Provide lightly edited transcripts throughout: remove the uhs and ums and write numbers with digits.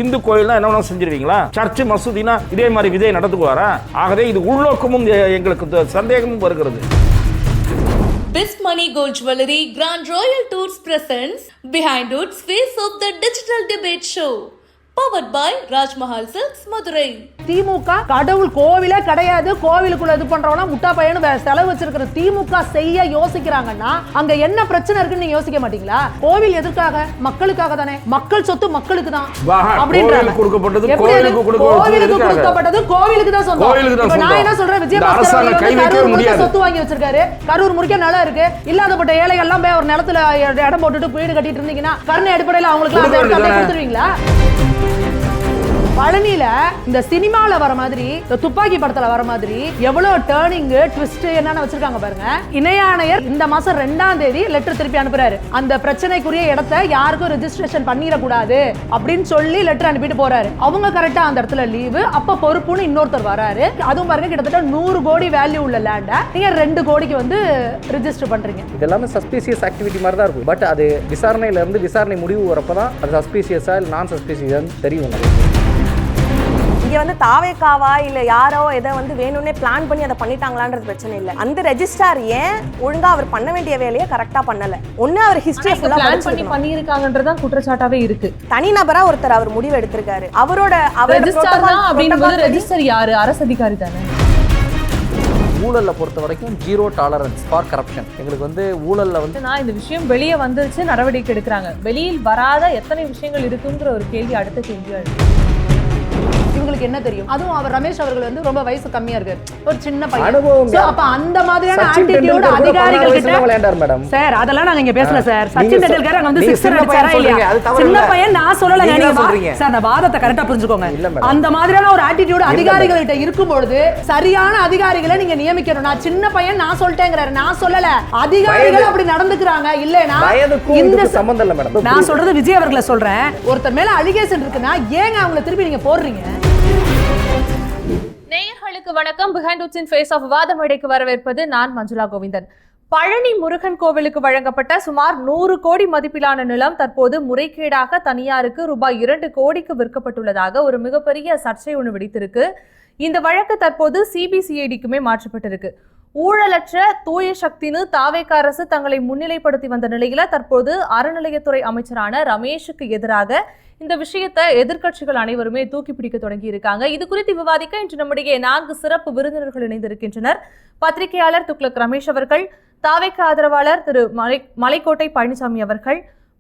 இந்து கோயில்னா என்ன செஞ்சிருவீங்களா? சர்ச்சு மசூதினா இதே மாதிரி விஜய் நடத்துக்குவாரா? ஆகவே இது உள்நோக்கமும் எங்களுக்கு சந்தேகமும் வருகிறது. Best Money Gold Jewelry Grand Royal Tours presents Behind Woods Face of the Digital Debate Show. Powered by Raj Mahal Silks, Madurai. திமுக கடவுள் கோவிலே கிடையாது, கோவிலுக்குள்ள இது பண்றவனா முட்டா பையனு செலவு வச்சிருக்கிற திமுக செய்ய யோசிக்கிறாங்கன்னா அங்க என்ன பிரச்சனை இருக்குன்னு நீங்க யோசிக்க மாட்டீங்களா? கோவில் எதுக்காக? மக்களுக்காக தானே. மக்கள் சொத்து மக்களுக்கு தான் அப்படின்றாங்க. கோவிலுக்கு கொடுக்கப்பட்டது கோவிலுக்கு தான் சொந்தம். நான் என்ன சொல்றேன், விஜயபாஸ்கர் கரூர் சொத்து வாங்கி வச்சிருக்காரு, கரூர் முறிக்க நிலம் இருக்கு, இல்லாதப்பட்ட ஏழைகள் எல்லாம் போய் ஒரு நிலத்துல இடம் போட்டுட்டு வீடு கட்டிட்டு இருந்தீங்கன்னா கருணை அடிப்படையில் அவங்களுக்கு அந்த இடத்த கொடுத்துருவீங்களா? பழனியில இந்த சினிமால வர மாதிரி, இந்த துப்பாக்கி படத்துல வர மாதிரி எவ்வளவு டர்னிங் ட்விஸ்ட் என்னன்னு வச்சிருக்காங்க பாருங்க. இணை ஆணையர் இந்த மாசம் 2ஆம் தேதி லெட்டர் திருப்பி அனுப்புறாரு. அந்த பிரச்சனைக்குரிய இடத்தை யாருக்கும் ரெஜிஸ்ட்ரேஷன் பண்ணிடக்கூடாது அப்படின்னு சொல்லி லெட்டர் அனுப்பிட்டு போறாரு. அவங்க கரெக்டா அந்த இடத்துல லீவு, அப்ப பொறுப்புன்னு இன்னொருத்தர் வராரு. அதுவும் பாருங்க, கிட்டத்தட்ட 100 கோடி வேல்யூ உள்ள லேண்ட நீங்க 2 கோடிக்கு வந்து ரெஜிஸ்டர் பண்றீங்க. இதெல்லாமே சஸ்பீசியஸ் ஆக்டிவிட்டி மாதிரி தான் இருக்கும். பட் அது விசாரணையில இருந்து விசாரணை முடிவு வரப்பதான் அது சஸ்பீசியஸா இல்ல நான் சஸ்பீசியஸ் தெரியும். இங்கே வந்து தாவேக்காவா இல்லை யாரோ எதை வந்து வேணும்னே பிளான் பண்ணி அதை பண்ணிட்டாங்களான்றது பிரச்சனை இல்லை. அந்த ரெஜிஸ்ட்ரார் ஏன் ஒழுங்கா அவர் பண்ண வேண்டிய வேலையை கரெக்டாக பண்ணல? ஒன்று அவர் ஹிஸ்டரி பிளான் பண்ணி பண்ணியிருக்காங்கன்றதான் குற்றச்சாட்டாவே இருக்கு. தனிநபரா ஒருத்தர் அவர் முடிவு எடுத்திருக்காரு. அவரோட ரெஜிஸ்டர் யாரு? அரசு அதிகாரி தானே. ஊழலை பொறுத்த வரைக்கும் 0 டாலரன்ஸ் ஃபார் கரப்ஷன். எங்களுக்கு வந்து ஊழல்ல வந்து நான் இந்த விஷயம் வெளியே வந்துருச்சு, நடவடிக்கை எடுக்கிறாங்க. வெளியில் வராத எத்தனை விஷயங்கள் இருக்குங்கிற ஒரு கேள்வி அடுத்த கேள்வியா இருக்கு. இவங்களுக்கு என்ன தெரியும்? அதுவும் அவர் ரமேஷ் அவர்கள் வந்து ரொம்ப வயசு கம்மியா இருக்கு, ஒரு சின்ன பையன். அப்ப அந்த மாதிரியான ஆட்டிட்யூட் அதிகாரிகள் கிட்ட விளையாண்டார் மேடம். சார் அதெல்லாம் நாங்க இங்க பேசல சார். சச்சின் டெண்டுல்கர் அங்க வந்து 6 அடிச்சாரா இல்லையா? சின்ன பையன் நான் சொல்லல. நீங்க சார் அந்த வாதத்தை கரெக்ட்டா புரிஞ்சுக்கோங்க. அந்த மாதிரியான ஒரு ஆட்டிட்யூட் அதிகாரிகள் கிட்ட இருக்கும்போது சரியான அதிகாரிகளை நீங்க நியமிக்கணும். நான் சின்ன பையன் நான் சொல்லிட்டேங்கறாரு, நான் சொல்லல. அதிகாரிகள் அப்படி நடந்துக்கறாங்க. இல்லனா இந்த சம்பந்தம் இல்ல மேடம். நான் சொல்றது விஜய் அவர்களை சொல்றேன். ஒருத்தர் மேல அலிகேஷன் இருக்குன்னா ஏங்க அவங்களை திருப்பி நீங்க போடுறீங்க? நேயர்களுக்கு வணக்கம். பிஹைண்ட் வுட்ஸின் ஃபேஸ் ஆஃப் விவாத மேடைக்கு வரவேற்பது நான் மஞ்சுளா கோவிந்தன். பழனி முருகன் கோவிலுக்கு வழங்கப்பட்ட சுமார் 100 கோடி மதிப்பிலான நிலம் தற்போது முறைகேடாக தனியாருக்கு ரூபாய் 2 கோடிக்கு விற்கப்பட்டுள்ளதாக ஒரு மிகப்பெரிய சர்ச்சை ஒன்று வெடித்திருக்கு. இந்த வழக்கு தற்போது சிபிசிஐடிக்குமே மாற்றப்பட்டிருக்கு. ஊழலற்ற தூய சக்தின்னு தாவேக அரசு தங்களை முன்னிலைப்படுத்தி வந்த நிலையில தற்போது அறநிலையத்துறை அமைச்சரான ரமேஷுக்கு எதிராக இந்த விஷயத்தை எதிர்க்கட்சிகள் அனைவருமே தூக்கி பிடிக்க தொடங்கி இருக்காங்க. இது குறித்து விவாதிக்க இன்று நம்முடைய 4 சிறப்பு விருந்தினர்கள் இணைந்திருக்கின்றனர். பத்திரிகையாளர் துக்ளக் ரமேஷ் அவர்கள், தாவேக ஆதரவாளர் திரு மலைக்கோட்டை பழனிசாமி அவர்கள்,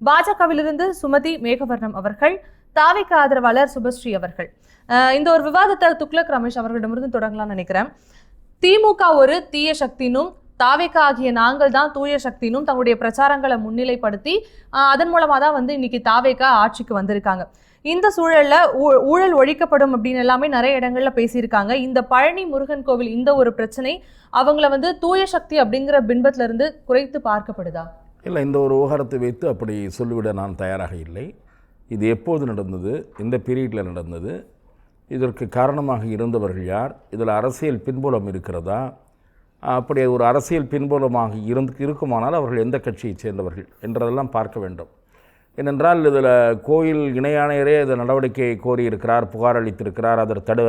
பாஜகவிலிருந்து சுமதி மேகவர்ணம் அவர்கள், தாவேக ஆதரவாளர் சுபஸ்ரீ அவர்கள். இந்த ஒரு விவாதத்தை துக்ளக் ரமேஷ் அவர்களிடமிருந்து தொடங்கலாம்னு நினைக்கிறேன். திமுக ஒரு தீய சக்தினும் தாவேக ஆகிய நாங்கள் தான் தூய சக்தினும் தங்களுடைய பிரச்சாரங்களை முன்னிலைப்படுத்தி அதன் மூலமா தான் வந்து இன்னைக்கு தாவேக ஆட்சிக்கு வந்திருக்காங்க. இந்த சூழல்ல ஊழல் ஒழிக்கப்படும் அப்படின்னு எல்லாமே நிறைய இடங்கள்ல பேசியிருக்காங்க. இந்த பழனி முருகன் கோவில் இந்த ஒரு பிரச்சனை அவங்கள வந்து தூய சக்தி அப்படிங்கிற பின்பத்துல இருந்து குறைத்து பார்க்கப்படுதா? இல்லை, இந்த ஒரு விவகாரத்தை வைத்து அப்படி சொல்லிவிட நான் தயாராக இல்லை. இது எப்போது நடந்தது, எந்த பீரியடில் நடந்தது, இதற்கு காரணமாக இருந்தவர்கள் யார், இதில் அரசியல் பின்புலம் இருக்கிறதா, அப்படி ஒரு அரசியல் பின்புலமாக இருக்குமானால் அவர்கள் எந்த கட்சியைச் சேர்ந்தவர்கள் என்றதெல்லாம் பார்க்க வேண்டும். ஏனென்றால் இதில் கோயில் இணை ஆணையரே இந்த நடவடிக்கையை கோரியிருக்கிறார், புகார் அளித்திருக்கிறார், அதை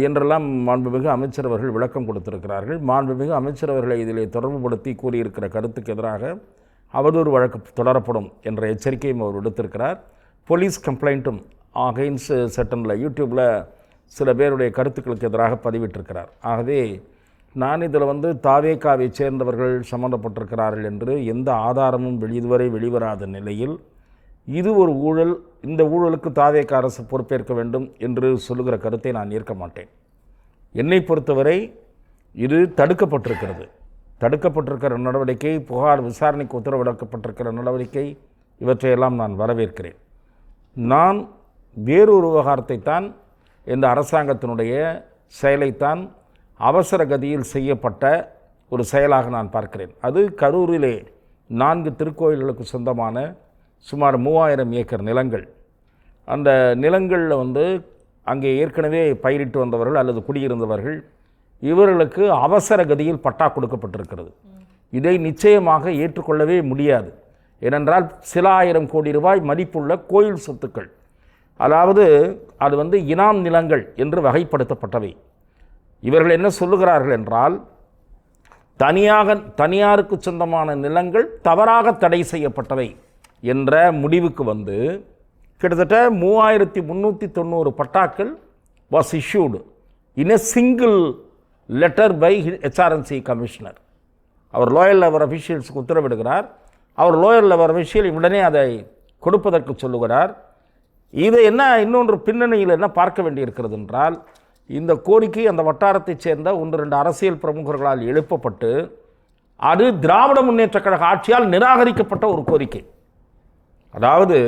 என்றெல்லாம் மாண்புமிகு அமைச்சர் அவர்கள் விளக்கம் கொடுத்திருக்கிறார்கள். மாண்புமிகு அமைச்சர் அவர்களை இதில் தொடர்புபடுத்தி கூறியிருக்கிற கருத்துக்கு எதிராக அவதூறு வழக்கு தொடரப்படும் என்ற எச்சரிக்கையும் அவர் விடுத்திருக்கிறார். போலீஸ் கம்ப்ளைண்ட்டும் அகைன்ஸ்ட் சட்டனில் யூடியூப்பில் சில பேருடைய கருத்துக்களுக்கு எதிராக பதிவிட்டிருக்கிறார். ஆகவே நான் இதில் வந்து தாவேகாவை சேர்ந்தவர்கள் சம்பந்தப்பட்டிருக்கிறார்கள் என்று எந்த ஆதாரமும் இதுவரை வெளிவராத நிலையில் இது ஒரு ஊழல், இந்த ஊழலுக்கு தாவேக அரசு பொறுப்பேற்க வேண்டும் என்று சொல்லுகிற கருத்தை நான் ஏற்க மாட்டேன். என்னை பொறுத்தவரை இது தடுக்கப்பட்டிருக்கிறது. தடுக்கப்பட்டிருக்கிற நடவடிக்கை, புகார் விசாரணைக்கு உத்தரவிடப்பட்டிருக்கிற நடவடிக்கை, இவற்றையெல்லாம் நான் வரவேற்கிறேன். நான் வேறொரு விவகாரத்தை தான், இந்த அரசாங்கத்தினுடைய செயலைத்தான் அவசர கதியில் செய்யப்பட்ட ஒரு செயலாக நான் பார்க்கிறேன். அது கரூரிலே 4 திருக்கோயில்களுக்கு சொந்தமான சுமார் 3000 ஏக்கர் நிலங்கள். அந்த நிலங்களில் வந்து அங்கே ஏற்கனவே பயிரிட்டு வந்தவர்கள் அல்லது குடியிருந்தவர்கள், இவர்களுக்கு அவசர கதியில் பட்டா கொடுக்கப்பட்டிருக்கிறது. இதை நிச்சயமாக ஏற்றுக்கொள்ளவே முடியாது. ஏனென்றால் சில ஆயிரம் கோடி ரூபாய் மதிப்புள்ள கோயில் சொத்துக்கள். அதாவது அது வந்து இனாம் நிலங்கள் என்று வகைப்படுத்தப்பட்டவை. இவர்கள் என்ன சொல்லுகிறார்கள் என்றால், தனியாருக்கு சொந்தமான நிலங்கள் தவறாக தடை செய்யப்பட்டவை என்ற முடிவுக்கு வந்து கிட்டத்தட்ட 3390 பட்டாக்கள் was issued in a single letter by HRNC commissioner. அவர் லோயர் லெவல் அஃபிஷியல்ஸுக்கு உத்தரவிடுகிறார். அவர் லோயர் லெவல் அஃபிஷியல் உடனே அதை கொடுப்பதற்கு சொல்லுகிறார். இதை என்ன இன்னொன்று பின்னணியில் என்ன பார்க்க வேண்டியிருக்கிறது என்றால், இந்த கோரிக்கை அந்த வட்டாரத்தைச் சேர்ந்த 1-2 அரசியல் பிரமுகர்களால் எழுப்பப்பட்டு அது திராவிட முன்னேற்றக் கழக ஆட்சியால் நிராகரிக்கப்பட்ட ஒரு கோரிக்கை. அதாவது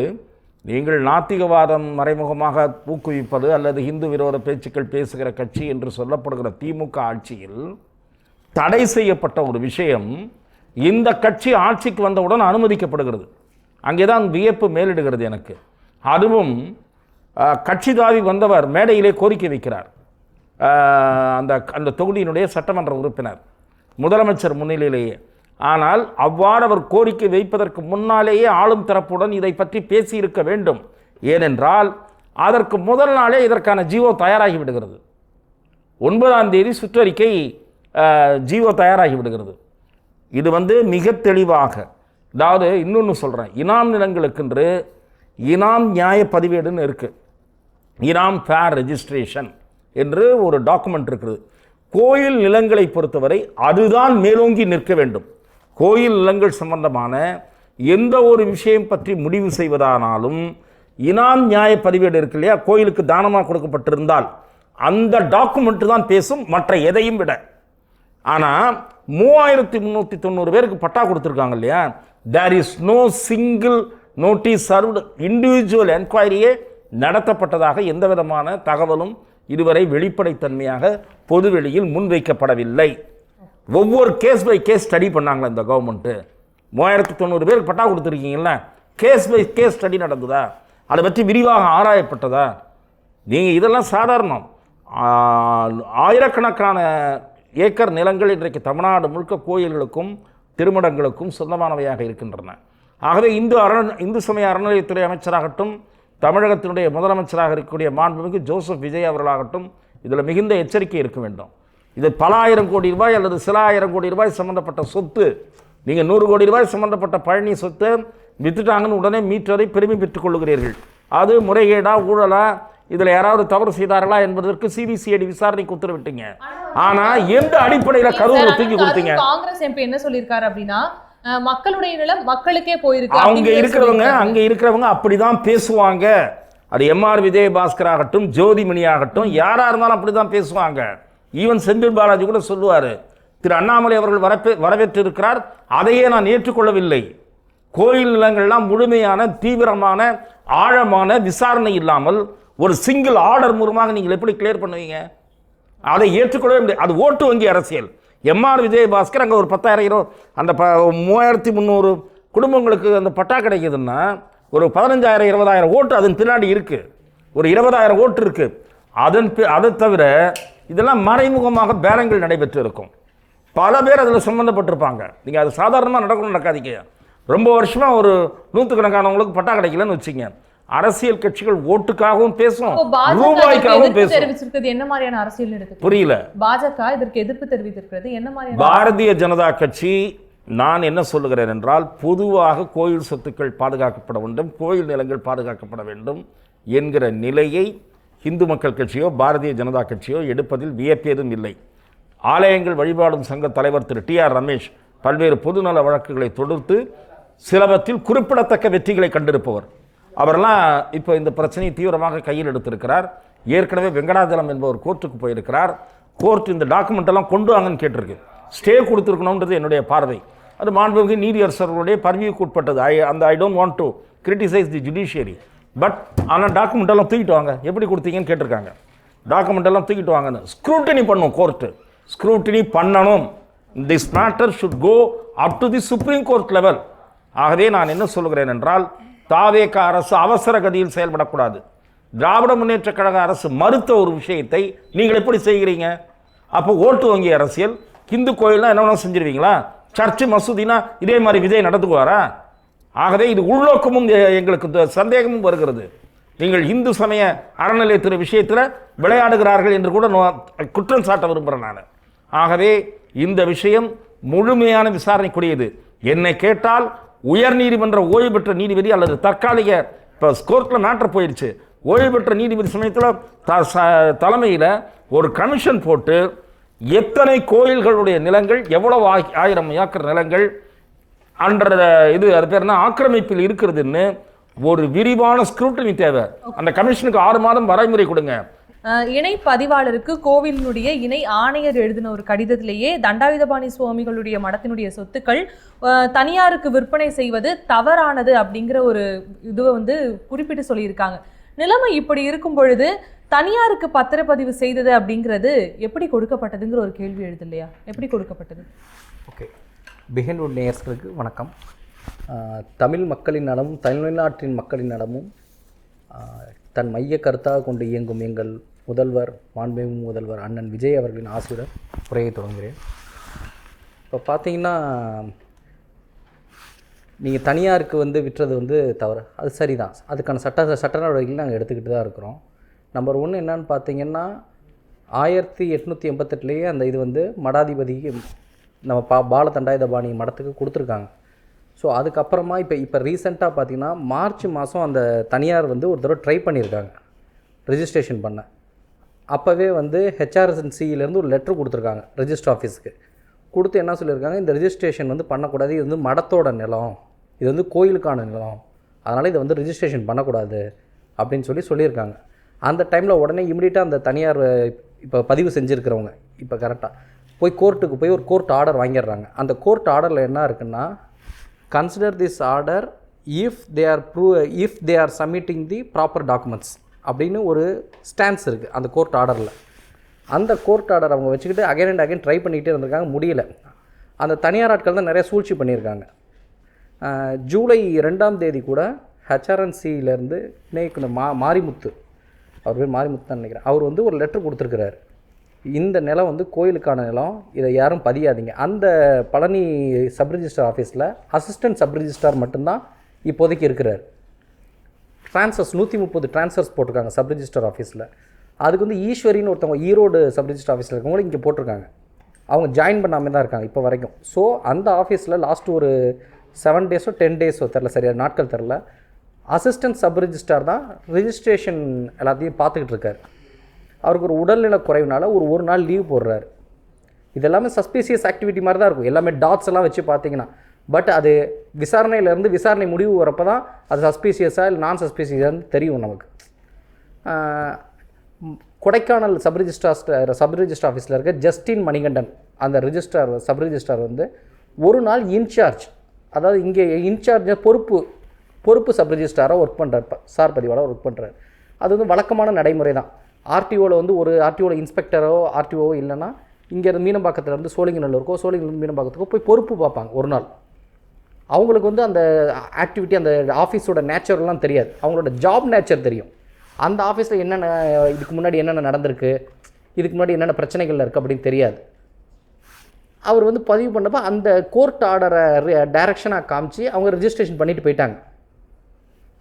நீங்கள் நாத்திகவாதம் மறைமுகமாக ஊக்குவிப்பது அல்லது இந்து விரோத பேச்சுக்கள் பேசுகிற கட்சி என்று சொல்லப்படுகிற திமுக ஆட்சியில் தடை செய்யப்பட்ட ஒரு விஷயம் இந்த கட்சி ஆட்சிக்கு வந்தவுடன் அனுமதிக்கப்படுகிறது. அங்கே தான் வியப்பு மேலிடுகிறது எனக்கு. அதுவும் கட்சி தாவி வந்தவர் மேடையிலே கோரிக்கை வைக்கிறார். அந்த தொகுதியினுடைய சட்டமன்ற உறுப்பினர் முதலமைச்சர் முன்னிலையிலேயே. ஆனால் அவ்வாறு அவர் கோரிக்கை வைப்பதற்கு முன்னாலேயே ஆளும் தரப்புடன் இதை பற்றி பேசியிருக்க வேண்டும். ஏனென்றால் அதற்கு முதல் நாளே இதற்கான ஜிஓ தயாராகி விடுகிறது. 9ஆம் தேதி சுற்றறிக்கை ஜிஓ தயாராகி விடுகிறது. இது வந்து மிக தெளிவாக, அதாவது இன்னொன்று சொல்கிறேன், இனாம் நிலங்களுக்கென்று இனாம் நியாய பதிவேடுன்னு இருக்குது. இனாம் ஃபேர் ரெஜிஸ்ட்ரேஷன் என்று ஒரு டாக்குமெண்ட் இருக்குது. கோயில் நிலங்களை பொறுத்தவரை அதுதான் மேலோங்கி நிற்க வேண்டும். கோயில் நிலங்கள் சம்பந்தமான எந்த ஒரு விஷயம் பற்றி முடிவு செய்வதானாலும் இனாம் நியாய பதிவேடு இருக்கு இல்லையா, கோயிலுக்கு தானமாக கொடுக்கப்பட்டிருந்தால் அந்த டாக்குமெண்ட் தான் பேசும், மற்ற எதையும் விட. ஆனால் 3390 பேருக்கு பட்டா கொடுத்துருக்காங்க இல்லையா, there is no single notice served, individual என்கொயரியே நடத்தப்பட்டதாக எந்த விதமான தகவலும் இதுவரை வெளிப்படைத்தன்மையாக பொதுவெளியில் முன்வைக்கப்படவில்லை. ஒவ்வொரு கேஸ் பை கேஸ் ஸ்டடி பண்ணாங்களா இந்த கவர்மெண்ட்டு? 3090 பேருக்கு பட்டா கொடுத்துருக்கீங்களா, கேஸ் பை கேஸ் ஸ்டடி நடந்ததா? அதை பற்றி விரிவாக ஆராயப்பட்டதா? நீங்கள் இதெல்லாம் சாதாரணம். ஆயிரக்கணக்கான ஏக்கர் நிலங்கள் இன்றைக்கு தமிழ்நாடு முழுக்க கோயில்களுக்கும் திருமணங்களுக்கும் சொந்தமானவையாக இருக்கின்றன. ஆகவே இந்து சமய அறநிலையத்துறை அமைச்சராகட்டும், தமிழகத்தினுடைய முதலமைச்சராக இருக்கக்கூடிய மாண்புமிகு ஜோசப் விஜய் அவர்களாகட்டும், இதில் மிகுந்த எச்சரிக்கை இருக்க வேண்டும். இது பல ஆயிரம் கோடி ரூபாய் அல்லது சில ஆயிரம் கோடி ரூபாய் சம்பந்தப்பட்ட சொத்து. நீங்கள் 100 கோடி ரூபாய் சம்பந்தப்பட்ட பழனி சொத்து வித்துட்டாங்கன்னு உடனே மீட்டரை பெருமை பெற்றுக் கொள்ளுகிறீர்கள். அது முறைகேடா ஊழலா, இதில் யாராவது தவறு செய்தார்களா என்பதற்கு சிபிசிஐடி விசாரணைக்கு உத்தரவிட்டீங்க. ஆனால் எந்த அடிப்படையில் கரூர் தூக்கி கொடுத்தீங்க? காங்கிரஸ் எம்பி என்ன சொல்லியிருக்காரு அப்படின்னா, மக்களுடைய நிலம் மக்களுக்கே போயிருக்கு. அங்க இருக்கிறவங்க அப்படிதான் பேசுவாங்க. அது எம்ஆர் விஜயபாஸ்கர் ஆகட்டும், ஜோதிமணி ஆகட்டும், யாரா இருந்தாலும் அப்படிதான் பேசுவாங்க. ஈவன் செந்தில் பாலாஜி கூட சொல்லுவாரு, திரு அண்ணாமலை அவர்கள் வரவேற்று இருக்கிறார், அதையே நான் ஏற்றுக்கொள்ளவில்லை. கோயில் நிலங்கள்லாம் முழுமையான தீவிரமான ஆழமான விசாரணை இல்லாமல் ஒரு சிங்கிள் ஆர்டர் மூலமாக நீங்கள் எப்படி கிளியர் பண்ணுவீங்க? அதை ஏற்றுக்கொள்ளவே முடியாது. அது ஓட்டு வங்கி அரசியல். எம்ஆர் விஜயபாஸ்கர் அங்கே ஒரு 10,000 அந்த 3300 குடும்பங்களுக்கு அந்த பட்டா கிடைக்குதுன்னா ஒரு 15,000 20,000 ஓட்டு அதன் பின்னாடி இருக்குது. ஒரு 20,000 ஓட்டு இருக்குது. அதை தவிர இதெல்லாம் மறைமுகமாக பேரங்கள் நடைபெற்று இருக்கும். பல பேர் அதில் சம்மந்தப்பட்டிருப்பாங்க. நீங்கள் அது சாதாரணமாக நடக்காதீங்க. ரொம்ப வருஷமாக ஒரு 100கணக்கானவங்களுக்கு பட்டா கிடைக்கலன்னு வச்சுங்க. அரசியல் கட்சிகள் ஓட்டுக்காகவும் பேசும், ரூபாய்க்காகவும் பேசும். தெரிவிச்சிருக்கிறது என்ன மாதிரியான அரசியல் இருக்கு? புரியல. பாஜக இதற்கு எதிர்ப்பு தெரிவித்திருக்கிறது என்ன மாதிரியான? பாரதிய ஜனதா கட்சி, நான் என்ன சொல்லுகிறேன் என்றால், பொதுவாக கோயில் சொத்துக்கள் பாதுகாக்கப்பட வேண்டும், கோயில் நிலங்கள் பாதுகாக்கப்பட வேண்டும் என்கிற நிலையை இந்து மக்கள் கட்சியோ பாரதிய ஜனதா கட்சியோ எடுப்பதில் வியப்பேதும் இல்லை. ஆலயங்கள் வழிபாடும் சங்க தலைவர் திரு TR ரமேஷ் பல்வேறு பொதுநல வழக்குகளை தொடுத்து சிலவற்றில் குறிப்பிடத்தக்க வெற்றிகளை கண்டிருப்பவர். அவரெல்லாம் இப்போ இந்த பிரச்சனையை தீவிரமாக கையில் எடுத்திருக்கிறார். ஏற்கனவே வெங்கடாஜலம் என்பவர் கோர்ட்டுக்கு போயிருக்கிறார். கோர்ட் இந்த டாக்குமெண்ட் எல்லாம் கொண்டு வாங்கன்னு கேட்டிருக்கு. ஸ்டே கொடுத்துருக்கணுன்றது என்னுடைய பார்வை. அது மாண்புமிகு நீதியரசர்களுடைய பர்வியூக்கு உட்பட்டது. I don't want to criticise the judiciary. But ஆனால் டாக்குமெண்ட் எல்லாம் தூக்கிட்டு வாங்க, எப்படி கொடுத்தீங்கன்னு கேட்டிருக்காங்க. டாக்குமெண்ட் எல்லாம் தூக்கிட்டு வாங்கன்னு ஸ்க்ரூட்டினி பண்ணும் கோர்ட்டு. ஸ்க்ரூட்டினி பண்ணணும். This matter should go up to the supreme court level. ஆகவே நான் என்ன சொல்லுகிறேன் என்றால், தாவேக அரசு அவசர கதியில் செயல்படக்கூடாது. திராவிட முன்னேற்ற கழக அரசு மறுத்த ஒரு விஷயத்தை நீங்கள் எப்படி செய்கிறீங்க? அப்போ ஓட்டு வங்கி அரசியல். இந்து கோயில்னா என்ன வேணாலும் செஞ்சிருவீங்களா? சர்ச்சு மசூதினா இதே மாதிரி விஜய் நடத்துக்குவாரா? ஆகவே இது உள்நோக்கமும் எங்களுக்கு சந்தேகமும் வருகிறது. நீங்கள் இந்து சமய அறநிலையத்துறை விஷயத்தில் விளையாடுகிறார்கள் என்று கூட குற்றம் சாட்ட விரும்புகிறேன் நான். ஆகவே இந்த விஷயம் முழுமையான விசாரணைக்குரியது. என்னை கேட்டால் உயர் நீதிமன்ற ஓய்வு பெற்ற நீதிபதி அல்லது தற்காலிக இப்போ கோர்ட்டில் மேட்டர் போயிடுச்சு, ஓய்வு பெற்ற நீதிபதி சமயத்தில் தலைமையில் ஒரு கமிஷன் போட்டு எத்தனை கோயில்களுடைய நிலங்கள் எவ்வளவு 1000 ஏக்கர் நிலங்கள் அன்ற இது அது பேர் என்ன ஆக்கிரமிப்பில் இருக்கிறதுன்னு ஒரு விரிவான ஸ்க்ரூட்டனி தேவை. அந்த கமிஷனுக்கு 6 மாதம் வரைமுறை கொடுங்க. இணை பதிவாளருக்கு கோவிலினுடைய இணை ஆணையர் எழுதின ஒரு கடிதத்திலேயே தண்டாயுதபாணி சுவாமிகளுடைய மடத்தினுடைய சொத்துக்கள் தனியாருக்கு விற்பனை செய்வது தவறானது அப்படிங்கிற ஒரு இதுவை வந்து குறிப்பிட்டு சொல்லியிருக்காங்க. நிலைமை இப்படி இருக்கும் பொழுது தனியாருக்கு பத்திரப்பதிவு செய்தது அப்படிங்கிறது எப்படி கொடுக்கப்பட்டதுங்கிற ஒரு கேள்வி எழுது இல்லையா? எப்படி கொடுக்கப்பட்டது? ஓகே, பிஹைண்ட் நேயர்களுக்கு வணக்கம். தமிழ் மக்களின் நலமும் தமிழ்நாட்டின் மக்களின் நலமும் தன் மைய கருத்தாக கொண்டு இயங்கும் எங்கள் முதல்வர் மாண்புமிகு முதல்வர் அண்ணன் விஜய் அவர்களின் ஆசியுடன் உரையை தொடங்குகிறேன். இப்போ பார்த்தீங்கன்னா நீங்கள் தனியாருக்கு வந்து விற்றது வந்து தவறு, அது சரிதான். அதுக்கான சட்ட நடவடிக்கைகள் நாங்கள் எடுத்துக்கிட்டு தான் இருக்கிறோம். நம்பர் 1 என்னன்னு பார்த்தீங்கன்னா 1888 அந்த இது வந்து மடாதிபதிக்கு நம்ம பால தண்டாயுதபாணி மடத்துக்கு கொடுத்துருக்காங்க. ஸோ அதுக்கப்புறமா இப்போ ரீசெண்டாக பார்த்தீங்கன்னா மார்ச் மாதம் அந்த தனியார் வந்து ஒரு தடவை ட்ரை பண்ணியிருக்காங்க ரெஜிஸ்ட்ரேஷன் பண்ண. அப்போவே வந்து ஹெச்ஆர்எஸ்என்சியிலேருந்து ஒரு லெட்ரு கொடுத்துருக்காங்க ரெஜிஸ்டர் ஆஃபீஸுக்கு. கொடுத்து என்ன சொல்லியிருக்காங்க, இந்த ரெஜிஸ்ட்ரேஷன் வந்து பண்ணக்கூடாது, இது வந்து மடத்தோட நிலம், இது வந்து கோயிலுக்கான நிலம், அதனால் இதை வந்து ரெஜிஸ்ட்ரேஷன் பண்ணக்கூடாது அப்படின்னு சொல்லியிருக்காங்க. அந்த டைமில் உடனே இமிடியட்டாக அந்த தனியார் இப்போ பதிவு செஞ்சுருக்கிறவங்க இப்போ கரெக்டாக போய் கோர்ட்டுக்கு போய் ஒரு கோர்ட் ஆர்டர் வாங்கிடுறாங்க. அந்த கோர்ட் ஆர்டரில் என்ன இருக்குன்னா, consider this order if they are submitting the proper documents அப்படின்னு ஒரு ஸ்டான்ஸ் இருக்குது அந்த கோர்ட் ஆர்டரில். அந்த கோர்ட் ஆர்டர் அவங்க வச்சுக்கிட்டு அகைன் அண்ட் அகைன் ட்ரை பண்ணிகிட்டே இருந்திருக்காங்க, முடியல. அந்த தனியார் ஆட்கள் தான் நிறைய சூழ்ச்சி பண்ணியிருக்காங்க. ஜூலை 2ஆம் தேதி கூட ஹெச்ஆர்என்சியிலேருந்து இன்னைக்கு மாரிமுத்து, அவர் பேர் மாரிமுத்து தான் நினைக்கிறேன், அவர் வந்து ஒரு லெட்டர் கொடுத்துருக்கிறார். இந்த நிலம் வந்து கோயிலுக்கான நிலம், இதை யாரும் பதியாதீங்க. அந்த பழனி சப் ரிஜிஸ்டர் ஆஃபீஸில் அசிஸ்டன்ட் சப் ரிஜிஸ்டார் மட்டும்தான் இப்போதைக்கு இருக்கிறார். ட்ரான்ஸ்ஃபர்ஸ் 130 ட்ரான்ஸ்ஃபர்ஸ் போட்டிருக்காங்க சப் ரிஜிஸ்டர் ஆஃபீஸில். அதுக்கு வந்து ஈஸ்வரின்னு ஒருத்தவங்க ஈரோடு சப் ரிஜிஸ்டர் ஆஃபீஸில் இருக்கவங்க இங்கே போட்டிருக்காங்க. அவங்க ஜாயின் பண்ணாமல் தான் இருக்காங்க இப்போ வரைக்கும். ஸோ அந்த ஆஃபீஸில் லாஸ்ட் ஒரு 7 டேஸோ 10 டேஸோ தெரில, சரியாக நாட்கள் தெரில, அசிஸ்டன்ட் சப் ரிஜிஸ்டார் தான் ரிஜிஸ்ட்ரேஷன் எல்லாத்தையும் பார்த்துக்கிட்டு இருக்கார். அவருக்கு ஒரு உடல்நல குறைவுனால ஒரு நாள் லீவ் போடுறாரு. இது எல்லாமே சஸ்பீசியஸ் ஆக்டிவிட்டி மாதிரி தான் இருக்கும், எல்லாமே டாட்ஸ் எல்லாம் வச்சு பார்த்தீங்கன்னா. பட் அது விசாரணை முடிவு வரப்போ தான் அது சஸ்பீசியஸாக இல்லை நான் சஸ்பீசியஸான்னு தெரியும் நமக்கு. கொடைக்கானல் சப் ரிஜிஸ்டர் ஆஃபீஸில் இருக்க ஜஸ்டின் மணிகண்டன் அந்த சப் ரிஜிஸ்டார் வந்து ஒரு நாள் இன்சார்ஜ், அதாவது இங்கே இன்சார்ஜ் பொறுப்பு சப் ரிஜிஸ்டாராக ஒர்க் பண்ணுறாரு, சார் பதிவாளர் ஒர்க் பண்ணுறாரு. அது வந்து வழக்கமான நடைமுறை தான். ஆர்டிஓவில் வந்து ஒரு ஆர்டிஓவில் இன்ஸ்பெக்டரோ ஆர்டிஓவோ இல்லைன்னா இங்கேருந்து மீனம்பாக்கத்துலேருந்து சோழிங்கநல்லூருக்கோ சோழிங்கநல்லூர் மீனம்பாக்கத்துக்கோ போய் பொறுப்பு பார்ப்பாங்க ஒரு நாள். அவங்களுக்கு வந்து அந்த ஆக்டிவிட்டி அந்த ஆஃபீஸோட நேச்சர்லாம் தெரியாது, அவங்களோட ஜாப் நேச்சர் தெரியும். அந்த ஆஃபீஸில் என்னென்ன இதுக்கு முன்னாடி என்னென்ன நடந்திருக்கு, இதுக்கு முன்னாடி என்னென்ன பிரச்சனைகள் இருக்குது அப்படின்னு தெரியாது. அவர் வந்து பதிவு பண்ணப்போ அந்த கோர்ட் ஆர்டரை டைரக்ஷனாக காமிச்சு அவங்க ரெஜிஸ்ட்ரேஷன் பண்ணிட்டு போயிட்டாங்க.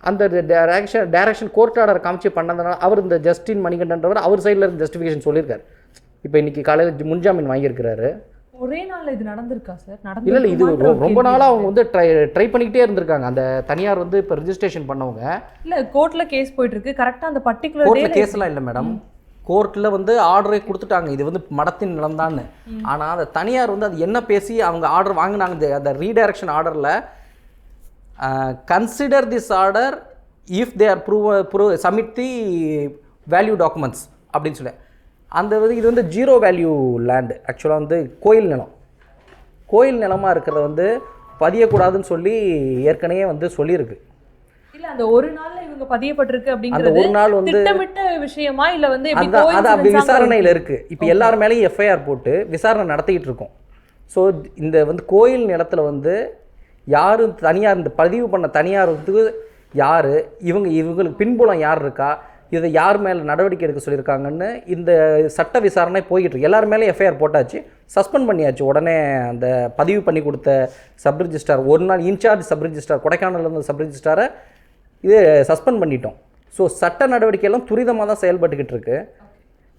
அந்த டைரக்ஷன் கோர்ட் ஆர்டர் காமிச்சு பண்ணதுனால அவர் இந்த ஜஸ்டின் மணிகண்டன்றவர் அவர் சைடில் இருந்து ஜஸ்டிஃபிகேஷன் சொல்லியிருக்காரு. இப்போ இன்றைக்கி காலையில் முன்ஜாமீன் வாங்கியிருக்கிறாரு. ஒரே நாளில் இது நடந்திருக்கா சார்? இல்லை, இது ரொம்ப நாளாக அவங்க வந்து ட்ரை பண்ணிக்கிட்டே இருந்திருக்காங்க. அந்த தனியார் வந்து இப்போ ரெஜிஸ்ட்ரேஷன் பண்ணவங்க இல்லை கோர்ட்டில் கேஸ் போயிட்டுருக்கு, கரெக்டாக அந்த பர்டிகுலர் கோர்ட்டில் கேஸ்லாம் இல்லை மேடம், கோர்ட்டில் வந்து ஆர்டரே கொடுத்துட்டாங்க இது வந்து மடத்தின் நிலம் தான். ஆனால் அந்த தனியார் வந்து அது என்ன பேசி அவங்க ஆர்டர் வாங்கினாங்க, அந்த ரீடைரக்ஷன் ஆர்டரில் consider this order if they are submit the value documents அப்படின்னு சொல்லி அந்த இது வந்து 0 வேல்யூ லேண்டு. ஆக்சுவலாக வந்து கோயில் நிலமாக இருக்கிறத வந்து பதியக்கூடாதுன்னு சொல்லி ஏற்கனவே வந்து சொல்லியிருக்கு. இல்ல அந்த ஒரு நாள்ல இவங்க பதியப்பட்டிருக்கு அப்படிங்கிறது அந்த ஒரு நாள் வந்து திட்டமிட்ட விஷயமா இல்ல வந்து அது அப்படி விசாரணையில் இருக்குது. இப்போ எல்லார் மேலேயும் எஃப்ஐஆர் போட்டு விசாரணை நடத்திக்கிட்டு இருக்கோம். ஸோ இந்த வந்து கோயில் நிலத்தில் வந்து யாரும் தனியார் இந்த பதிவு பண்ண தனியார் வந்து யார், இவங்களுக்கு பின்புலம் யார் இருக்கா, இதை யார் மேலே நடவடிக்கை எடுக்க சொல்லியிருக்காங்கன்னு இந்த சட்ட விசாரணை போய்கிட்டு இருக்கு. எல்லார் மேலேயும் எஃப்ஐஆர் போட்டாச்சு, சஸ்பெண்ட் பண்ணியாச்சு. உடனே அந்த பதிவு பண்ணி கொடுத்த சப் ரிஜிஸ்டார் ஒரு நாள் இன்சார்ஜ் சப் ரிஜிஸ்டார் கொடைக்கானல் இருந்த சப் ரிஜிஸ்டாரை இது சஸ்பெண்ட் பண்ணிட்டோம். ஸோ சட்ட நடவடிக்கையெல்லாம் துரிதமாக தான் செயல்பட்டுக்கிட்டு இருக்கு.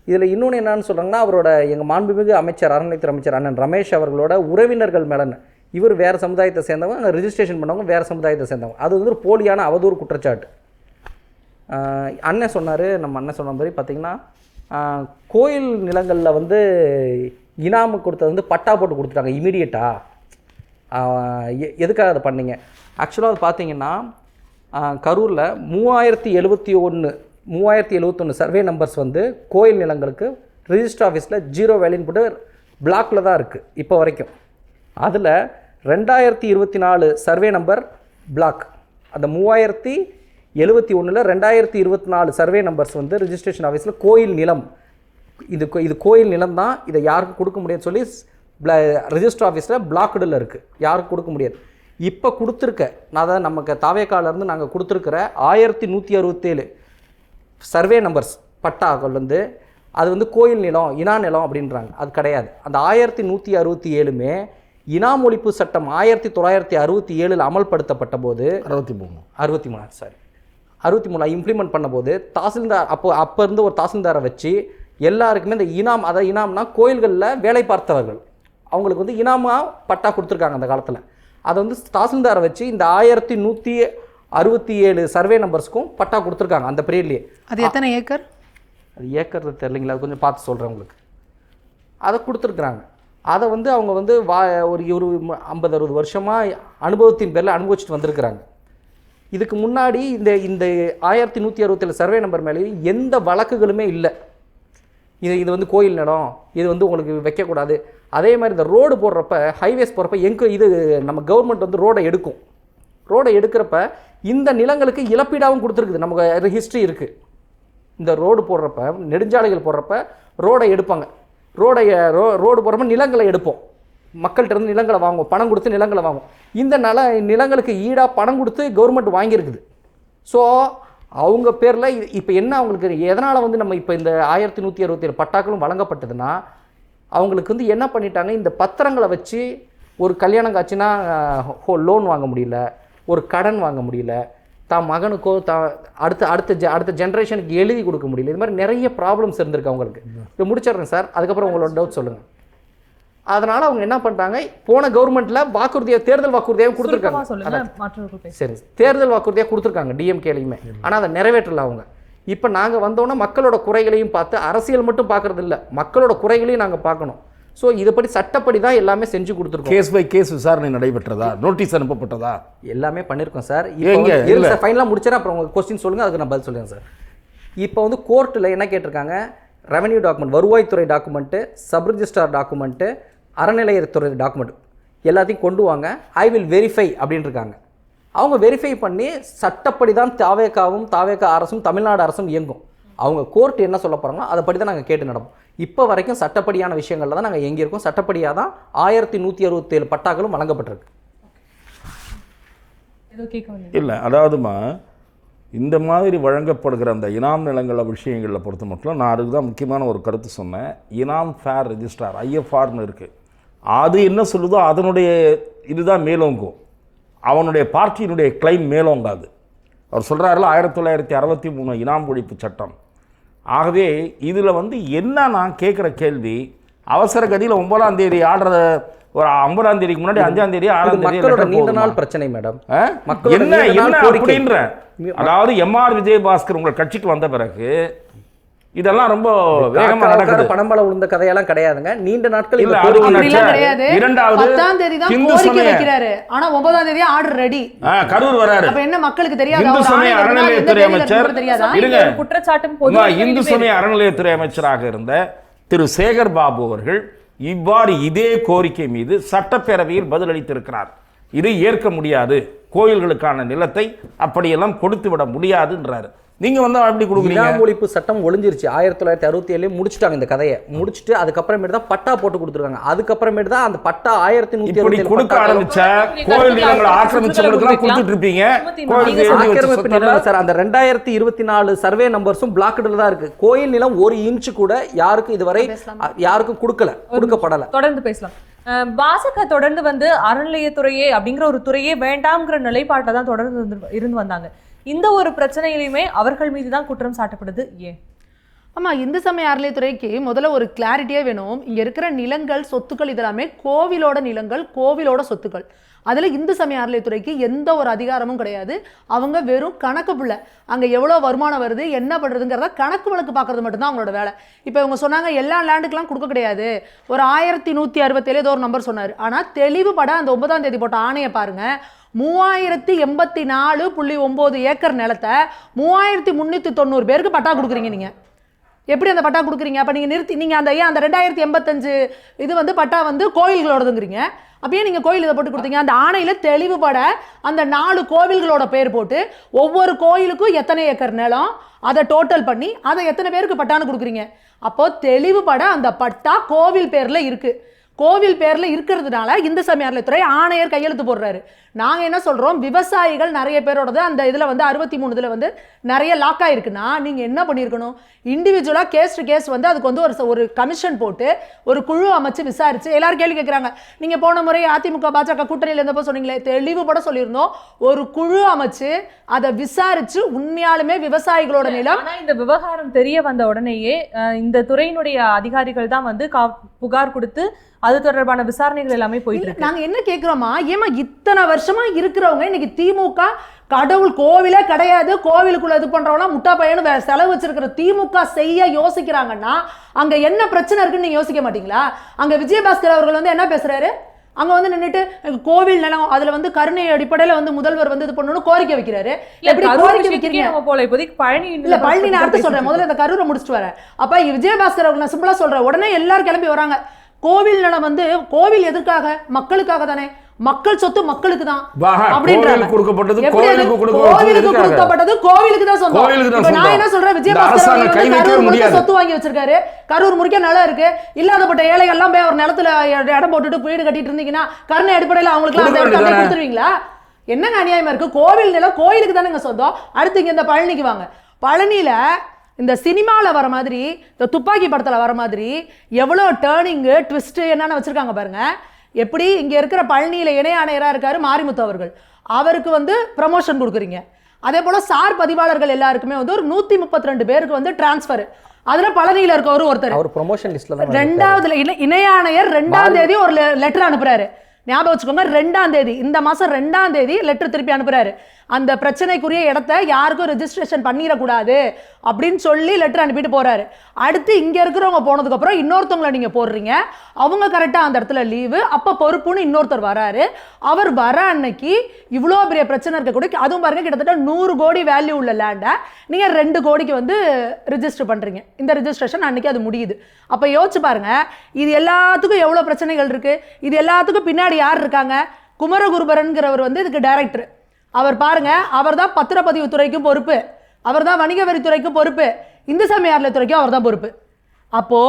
இதில் இன்னொன்று என்னன்னு சொல்கிறாங்கன்னா, அவரோட எங்கள் மாண்புமிகு அமைச்சர் அறநிலையத்துறை அமைச்சர் அண்ணன் ரமேஷ் அவர்களோட உறவினர்கள் மேலன்னு, இவர் வேறு சமுதாயத்தை சேர்ந்தவங்க, அங்கே ரிஜிஸ்ட்ரேஷன் பண்ணவங்க வேறு சமுதாயத்தை சேர்ந்தவங்க. அது வந்து ஒரு போலியான அவதூறு குற்றச்சாட்டு. அண்ணன் சொன்னார், நம்ம அண்ணன் சொன்ன மாதிரி பார்த்திங்கன்னா கோயில் நிலங்களில் வந்து இனாமு கொடுத்தது வந்து பட்டா போட்டு கொடுத்துட்டாங்க இமீடியட்டாக. எதுக்காக அதை பண்ணீங்க? ஆக்சுவலாக அது பார்த்தீங்கன்னா கரூரில் 3071 சர்வே நம்பர்ஸ் வந்து கோயில் நிலங்களுக்கு ரிஜிஸ்டர் ஆஃபீஸில் 0 வேல்யூன்னு போட்டு பிளாக்கில் தான் இருக்குது இப்போ வரைக்கும். அதில் 2024 சர்வே நம்பர் பிளாக். அந்த 3071 2024 சர்வே நம்பர்ஸ் வந்து ரிஜிஸ்ட்ரேஷன் ஆஃபீஸில் கோயில் நிலம், இது கோயில் நிலம் தான், இதை யாருக்கும் கொடுக்க முடியாதுன்னு சொல்லி ரிஜிஸ்டர் ஆஃபீஸில் பிளாக்டில் இருக்குது, யாருக்கும் கொடுக்க முடியாது. இப்போ கொடுத்துருக்க, அதாவது நமக்கு தாவேக்காலேருந்து நாங்கள் கொடுத்துருக்கிற 1167 சர்வே நம்பர்ஸ் பட்டாக்கள் வந்து அது வந்து கோயில் நிலம், இனா நிலம் அப்படின்றாங்க. அது கிடையாது. அந்த 1167மே இனாம் ஒழிப்பு சட்டம் 1967 அமல்படுத்தப்பட்ட போது 63 இம்ப்ளிமெண்ட் பண்ண போது தாசில்தார் அப்போ இருந்து ஒரு தாசில்தாரை வச்சு எல்லாருக்குமே இந்த இனாம், அதாவது இனாம்னா கோயில்களில் வேலை பார்த்தவர்கள், அவங்களுக்கு வந்து இனாமாக பட்டா கொடுத்துருக்காங்க அந்த காலத்தில். அதை வந்து தாசில்தாரை வச்சு இந்த 1167 சர்வே நம்பர்ஸ்க்கும் பட்டா கொடுத்துருக்காங்க அந்த பீரியட்லேயே. அது எத்தனை ஏக்கர்? அது ஏக்கர் தெரியலைங்களா, அது கொஞ்சம் பார்த்து சொல்கிறேன் உங்களுக்கு. அதை கொடுத்துருக்குறாங்க. அதை வந்து அவங்க வந்து ஒரு 50-60 வருஷமாக அனுபவத்தின் பேரில் அனுபவிச்சுட்டு வந்திருக்கிறாங்க. இதுக்கு முன்னாடி இந்த 1167 சர்வே நம்பர் மேலே எந்த வழக்குகளுமே இல்லை. இது வந்து கோயில் நிலம், இது வந்து உங்களுக்கு வைக்கக்கூடாது. அதே மாதிரி இந்த ரோடு போடுறப்ப, ஹைவேஸ் போகிறப்ப இது நம்ம கவர்மெண்ட் வந்து ரோடை எடுக்கும். ரோடை எடுக்கிறப்ப இந்த நிலங்களுக்கு இழப்பீடாகவும் கொடுத்துருக்குது, நமக்கு ஹிஸ்ட்ரி இருக்குது. இந்த ரோடு போடுறப்ப, நெடுஞ்சாலைகள் போடுறப்ப ரோடை எடுப்பாங்க. ரோடு போடுறப்ப நிலங்களை எடுப்போம், மக்கள்கிட்ட இருந்து நிலங்களை வாங்குவோம், பணம் கொடுத்து நிலங்களை வாங்குவோம். இந்த நிலங்களுக்கு ஈடாக பணம் கொடுத்து கவர்மெண்ட் வாங்கியிருக்குது. ஸோ அவங்க பேரில் இப்போ என்ன அவங்களுக்கு எதனால் வந்து நம்ம இப்போ இந்த 1167 பட்டாக்களும் வழங்கப்பட்டதுன்னா, அவங்களுக்கு வந்து என்ன பண்ணிட்டாங்க, இந்த பத்திரங்களை வச்சு ஒரு கல்யாணம் காட்சினா லோன் வாங்க முடியல, ஒரு கடன் வாங்க முடியல, தான் மகனுக்கோ அடுத்த ஜென்ரேஷனுக்கு எழுதி கொடுக்க முடியல. இது மாதிரி நிறைய ப்ராப்ளம்ஸ் இருந்திருக்கு அவங்களுக்கு. இப்போ முடிச்சிடுறேன் சார், அதுக்கப்புறம் உங்களோட டவுட் சொல்லுங்கள். அதனால் அவங்க என்ன பண்ணிட்டாங்க, போன கவர்மெண்ட்டில் தேர்தல் வாக்குறுதியாக கொடுத்துருக்காங்க. சரி, தேர்தல் வாக்குறுதியாக கொடுத்துருக்காங்க டிஎம்கேலையுமே, ஆனால் அதை நிறைவேற்றல அவங்க. இப்போ நாங்கள் வந்தோன்னா மக்களோட குறைகளையும் பார்த்து, அரசியல் மட்டும் பார்க்குறது இல்லை, மக்களோட குறைகளையும் நாங்கள் பார்க்கணும். ஸோ இதுபடி சட்டப்படி தான் எல்லாமே செஞ்சு கொடுத்துருக்கோம். கேஸ் பை கேஸ் விசாரணை நடைபெற்றதா, நோட்டீஸ் அனுப்பப்பட்டதா, எல்லாமே பண்ணியிருக்கோம் சார். சார் ஃபைனலாக முடிச்சேன், அப்புறம் உங்கள் கொஸ்டின் சொல்லுங்கள், அதுக்கு நான் பதில் சொல்லுங்கள் சார். இப்போ வந்து கோர்ட்டில் என்ன கேட்டிருக்காங்க, ரெவன்யூ டாக்குமெண்ட், வருவாய்த்துறை டாக்குமெண்ட்டு, சப் ரிஜிஸ்ட்ரார் டாக்குமெண்ட்டு, அறநிலையத்துறை டாக்குமெண்ட் எல்லாத்தையும் கொண்டு வாங்க, ஐ வில் வெரிஃபை அப்படின்னு இருக்காங்க. அவங்க வெரிஃபை பண்ணி சட்டப்படி தான் தாவேகா அரசும் தமிழ்நாடு அரசும் இயங்கும். அவங்க கோர்ட் என்ன சொல்ல போகிறாங்களோ அதை படி தான் நாங்கள் கேட்டு நடப்போம். இப்போ வரைக்கும் சட்டப்படியான விஷயங்களில் தான் நாங்கள் எங்கே இருக்கோம். சட்டப்படியாக தான் 1167 பட்டாக்களும் வழங்கப்பட்டிருக்கு. இல்லை, அதாவதுமா இந்த மாதிரி வழங்கப்படுகிற அந்த இனாம் நிலங்கள விஷயங்களில் பொறுத்த மட்டும் நான் அதுக்கு தான் முக்கியமான ஒரு கருத்து சொன்னேன். இனாம் ஃபேர் ரெஜிஸ்ட்ரார் ஐஎஃப்ஆர்னு இருக்குது, அது என்ன சொல்லுதோ அதனுடைய இதுதான் மேலோங்கும், அவனுடைய பார்ட்டியினுடைய கிளைம் மேலோங்காது. அவர் சொல்கிறாருல 1963 இனாம் ஒழிப்பு சட்டம். ஆகவே இதில் வந்து என்ன நான் கேட்குற கேள்வி, அவசர கதியில் 9ஆம் தேதி ஆடுறத ஒரு 50ஆம் தேதிக்கு முன்னாடி 5ஆம் தேதி 6ஆம் தேதி நீண்ட நாள் பிரச்சனை மேடம். என்ன அப்படின்ற, அதாவது எம்ஆர் விஜயபாஸ்கர் உங்கள் கட்சிக்கு வந்த பிறகு இதெல்லாம் ரொம்ப வேகமா நடக்குது. பணம்பள உளுந்த கதையெல்லாம் கிடையாதுங்க, நீண்ட நாட்கள். இரண்டாவது 10ஆம் தேதி தான் கோரிக்கை வைக்கிறாரு, ஆனா 9ஆம் தேதி ஆர்டர் ரெடி, கரூர் வராரு. அப்ப என்ன மக்களுக்கு தெரியாது? இந்து சமய அறநிலையத்துறை அமைச்சர், இந்து சமய அறநிலையத்துறை அமைச்சராக இருந்த திரு சேகர் பாபு அவர்கள் இவ்வாறு இதே கோரிக்கை மீது சட்டப்பேரவையில் பதிலளித்திருக்கிறார். இது ஏற்க முடியாது, கோயில்களுக்கான நிலத்தை அப்படியெல்லாம் கொடுத்து விட முடியாதுன்றாரு. நீங்க வந்து அப்படி கொடுக்குறீங்க. இனாம் ஒழிப்பு சட்டம் ஒளிஞ்சிருச்சு 1967 முடிச்சுட்டாங்க. இந்த கதையை முடிச்சுட்டு அதுக்கப்புறமேட்டு தான் பட்டா போட்டு கொடுத்துருக்காங்க. அதுக்கப்புறமேட்டு தான் அந்த பட்டா 1167 கொடுக்க ஆரம்பிச்ச கோயில் நிலங்களை ஆக்கிரமிச்சவங்களுக்கு கொடுத்துட்டு இருப்பீங்க. ஆக்கிரமிப்பு நிலம் சார், அந்த 2024 சர்வே நம்பர்ஸும் பிளாக்ல தான் இருக்கு. கோயில் நிலம் 1 இன்ச் கூட யாருக்கும் இதுவரை யாருக்கும் கொடுக்கப்படல. தொடர்ந்து பேசலாம். பாசக தொடர்ந்து வந்து அறநிலையத்துறையே அப்படிங்கிற ஒரு துறையே வேண்டாம்ங்கிற நிலைப்பாட்டை தான் தொடர்ந்து இருந்து வந்தாங்க. இந்த ஒரு பிரச்சனையிலுமே அவர்கள் மீது தான் குற்றம் சாட்டப்படுது. ஏன்? ஆமா, இந்து சமய அறநிலையத்துறைக்கு முதல்ல ஒரு கிளாரிட்டியே வேணும். இங்க இருக்கிற நிலங்கள் சொத்துக்கள் இதெல்லாமே கோவிலோட நிலங்கள், கோவிலோட சொத்துக்கள். அதுல இந்து சமய அறநிலையத்துறைக்கு எந்த ஒரு அதிகாரமும் கிடையாது. அவங்க வெறும் கணக்கு புள்ள, அங்க எவ்வளவு வருமானம் வருது, என்ன பண்றதுங்கிறத கணக்கு வழக்கு பார்க்கறது மட்டும்தான் அவங்களோட வேலை. இப்போ இவங்க சொன்னாங்க எல்லா லேண்டுக்கெல்லாம் கொடுக்க கிடையாது, ஒரு 1167 ஏதோ ஒரு நம்பர் சொன்னார். ஆனா தெளிவுபட அந்த 9ஆம் தேதி போட்ட ஆணையை பாருங்க, 3084.9 ஏக்கர் நிலத்தை 3390 பேருக்கு பட்டா கொடுக்குறீங்க. நீங்க எப்படி அந்த பட்டா கொடுக்குறீங்க? அப்போ நீங்கள் நிறுத்தி நீங்கள் அந்த 2085 இது வந்து பட்டா வந்து கோயில்களோடதுங்கிறீங்க. அப்பயே நீங்கள் கோயில் இதை போட்டு கொடுத்தீங்க. அந்த ஆணையில் தெளிவுபட அந்த 4 கோவில்களோட பேர் போட்டு ஒவ்வொரு கோயிலுக்கும் எத்தனை ஏக்கர் நிலம் அதை டோட்டல் பண்ணி அதை எத்தனை பேருக்கு பட்டான்னு கொடுக்குறீங்க. அப்போ தெளிவுபட அந்த பட்டா கோவில் பேரில் இருக்குது. கோவில் பேரில் இருக்கிறதுனால இந்து சமய அறநிலையத்துறை ஆணையர் கையெழுத்து போடுறாரு. நாங்கள் என்ன சொல்கிறோம், விவசாயிகள் நிறைய பேரோடது அந்த இதில் வந்து 63 இதில் வந்து நிறைய லாக் ஆகிருக்குன்னா நீங்கள் என்ன பண்ணியிருக்கணும், இண்டிவிஜுவலாக கேஸ் டு கேஸ் வந்து அதுக்கு வந்து ஒரு கமிஷன் போட்டு ஒரு குழு அமைச்சு விசாரித்து, எல்லாரும் கேள்வி கேட்குறாங்க. நீங்கள் போன முறை அதிமுக பாஜக கூட்டணியில் இருந்தப்போ சொன்னீங்களே, தெளிவுபட சொல்லியிருந்தோம், ஒரு குழு அமைச்சு அதை விசாரித்து உண்மையாலுமே விவசாயிகளோட நிலம். ஆனால் இந்த விவகாரம் தெரிய வந்த உடனேயே இந்த துறையினுடைய அதிகாரிகள் தான் வந்து புகார் கொடுத்து அது தொடர்பான விசாரணைகள் எல்லாமே போயிட்டு இருக்கு. நாங்க என்ன கேட்கிறோமா, ஏமா இத்தனை வருஷமா இருக்கிறவங்க இன்னைக்கு திமுக கடவுள் கோவிலே கிடையாது, கோவிலுக்குள்ள இது பண்றவங்க முட்டா பையனு செலவு வச்சிருக்கிற திமுக செய்ய யோசிக்கிறாங்கன்னா அங்க என்ன பிரச்சனை இருக்குன்னு நீங்க யோசிக்க மாட்டீங்களா? அங்க விஜயபாஸ்கர் அவர்கள் வந்து என்ன பேசுறாரு, அங்க வந்து நின்னுட்டு கோவில் நிலம் அதுல வந்து கருணை அடிப்படையில வந்து முதல்வர் வந்து இது பண்ணணும் கோரிக்கை வைக்கிறாரு. எப்படி கோரிக்கை வைக்கிறீங்க போல இப்போதைக்கு பழனி இல்ல பழனி நான் அடுத்து சொல்றேன், முதல்ல இந்த கரூரை முடிச்சுட்டு வரேன். அப்ப விஜயபாஸ்கர் அவர்கள் நான் சிம்பிளா சொல்றேன், உடனே எல்லாரும் கிளம்பி வராங்க. கோவில் நிலம் வந்து கோவில் எதற்காக, மக்களுக்காக தானே, மக்கள் சொத்து மக்களுக்கு தான் அப்படின்றாங்க. கொடுக்கப்பட்டது கோவிலுக்கு கொடுக்கப்பட்டது கோவிலுக்கு தான் சொந்தம். நான் என்ன சொல்றேன், விஜயபாஸ்கர் கரூர் முழுக்க சொத்து வாங்கி வச்சிருக்காரு, கரூர் முழுக்க நிலம் இருக்கு. இல்லாதப்பட்ட ஏழைகள் எல்லாம் போய் ஒரு நிலத்துல இடம் போட்டுட்டு வீடு கட்டிட்டு இருந்தீங்கன்னா கருணை அடிப்படையில் அவங்களுக்கு கொடுத்துருவீங்களா? என்னங்க அநியாயமா இருக்கு? கோவில் நிலம் கோயிலுக்கு தானேங்க சொந்தம். அடுத்து இங்க இந்த பழனிக்கு வாங்க. பழனியில இந்த சினிமாவில் வர மாதிரி, இந்த துப்பாக்கி படத்தில் வர மாதிரி எவ்வளோ டேர்னிங்கு ட்விஸ்ட்டு என்னென்ன வச்சுருக்காங்க பாருங்க. எப்படி இங்கே இருக்கிற பழனியில் இணை ஆணையராக இருக்கார் மாரிமுத்து அவர்கள், அவருக்கு வந்து ப்ரமோஷன் கொடுக்குறீங்க. அதே போல் சார் பதிவாளர்கள் எல்லாருக்குமே வந்து ஒரு 132 பேருக்கு வந்து டிரான்ஸ்ஃபர். அதில் பழனியில் இருக்கவர் ஒருத்தர் ப்ரமோஷன் லிஸ்ட்டில் 2வது இணை ஆணையர் 2ஆம் தேதி ஒரு லெட்டர் அனுப்புகிறாரு. ஞாபகம் வச்சுக்கோங்க, 2ஆம் தேதி, இந்த மாதம் 2ஆம் தேதி லெட்டர் திருப்பி அனுப்புறாரு. அந்த பிரச்சனைக்குரிய இடத்த யாருக்கும் ரெஜிஸ்ட்ரேஷன் பண்ணிடக்கூடாது அப்படின்னு சொல்லி லெட்டர் அனுப்பிட்டு போறாரு. அடுத்து இங்க இருக்கிறவங்க போனதுக்கு அப்புறம் இன்னொருத்தவங்களை நீங்க போடுறீங்க, அவங்க கரெக்டா அந்த இடத்துல லீவு, அப்ப பொறுப்புன்னு இன்னொருத்தர் வராரு. அவர் வர அன்னைக்கு இவ்வளோ பெரிய பிரச்சனை இருக்க கூட, அதுவும் பாருங்க கிட்டத்தட்ட 100 கோடி வேல்யூ உள்ள லேண்டை நீங்க 2 கோடிக்கு வந்து ரிஜிஸ்டர் பண்றீங்க. இந்த ரிஜிஸ்ட்ரேஷன் அன்னைக்கு அது முடியுது. அப்ப யோசிச்சு பாருங்க, இது எல்லாத்துக்கும் எவ்வளவு பிரச்சனைகள் இருக்கு. இது எல்லாத்துக்கும் பின்னாடி யார் இருக்காங்க? குமரகுருபரன்கிறவர் வந்து இதுக்கு டைரக்டர். அவர் பாருங்க, அவர் தான் பத்திரப்பதிவு துறைக்கும் பொறுப்பு, அவர் தான் வணிக வரித்துறைக்கும் பொறுப்பு, இந்து சமய அறநிலையத்துறைக்கும் அவர் தான் பொறுப்பு. அப்போ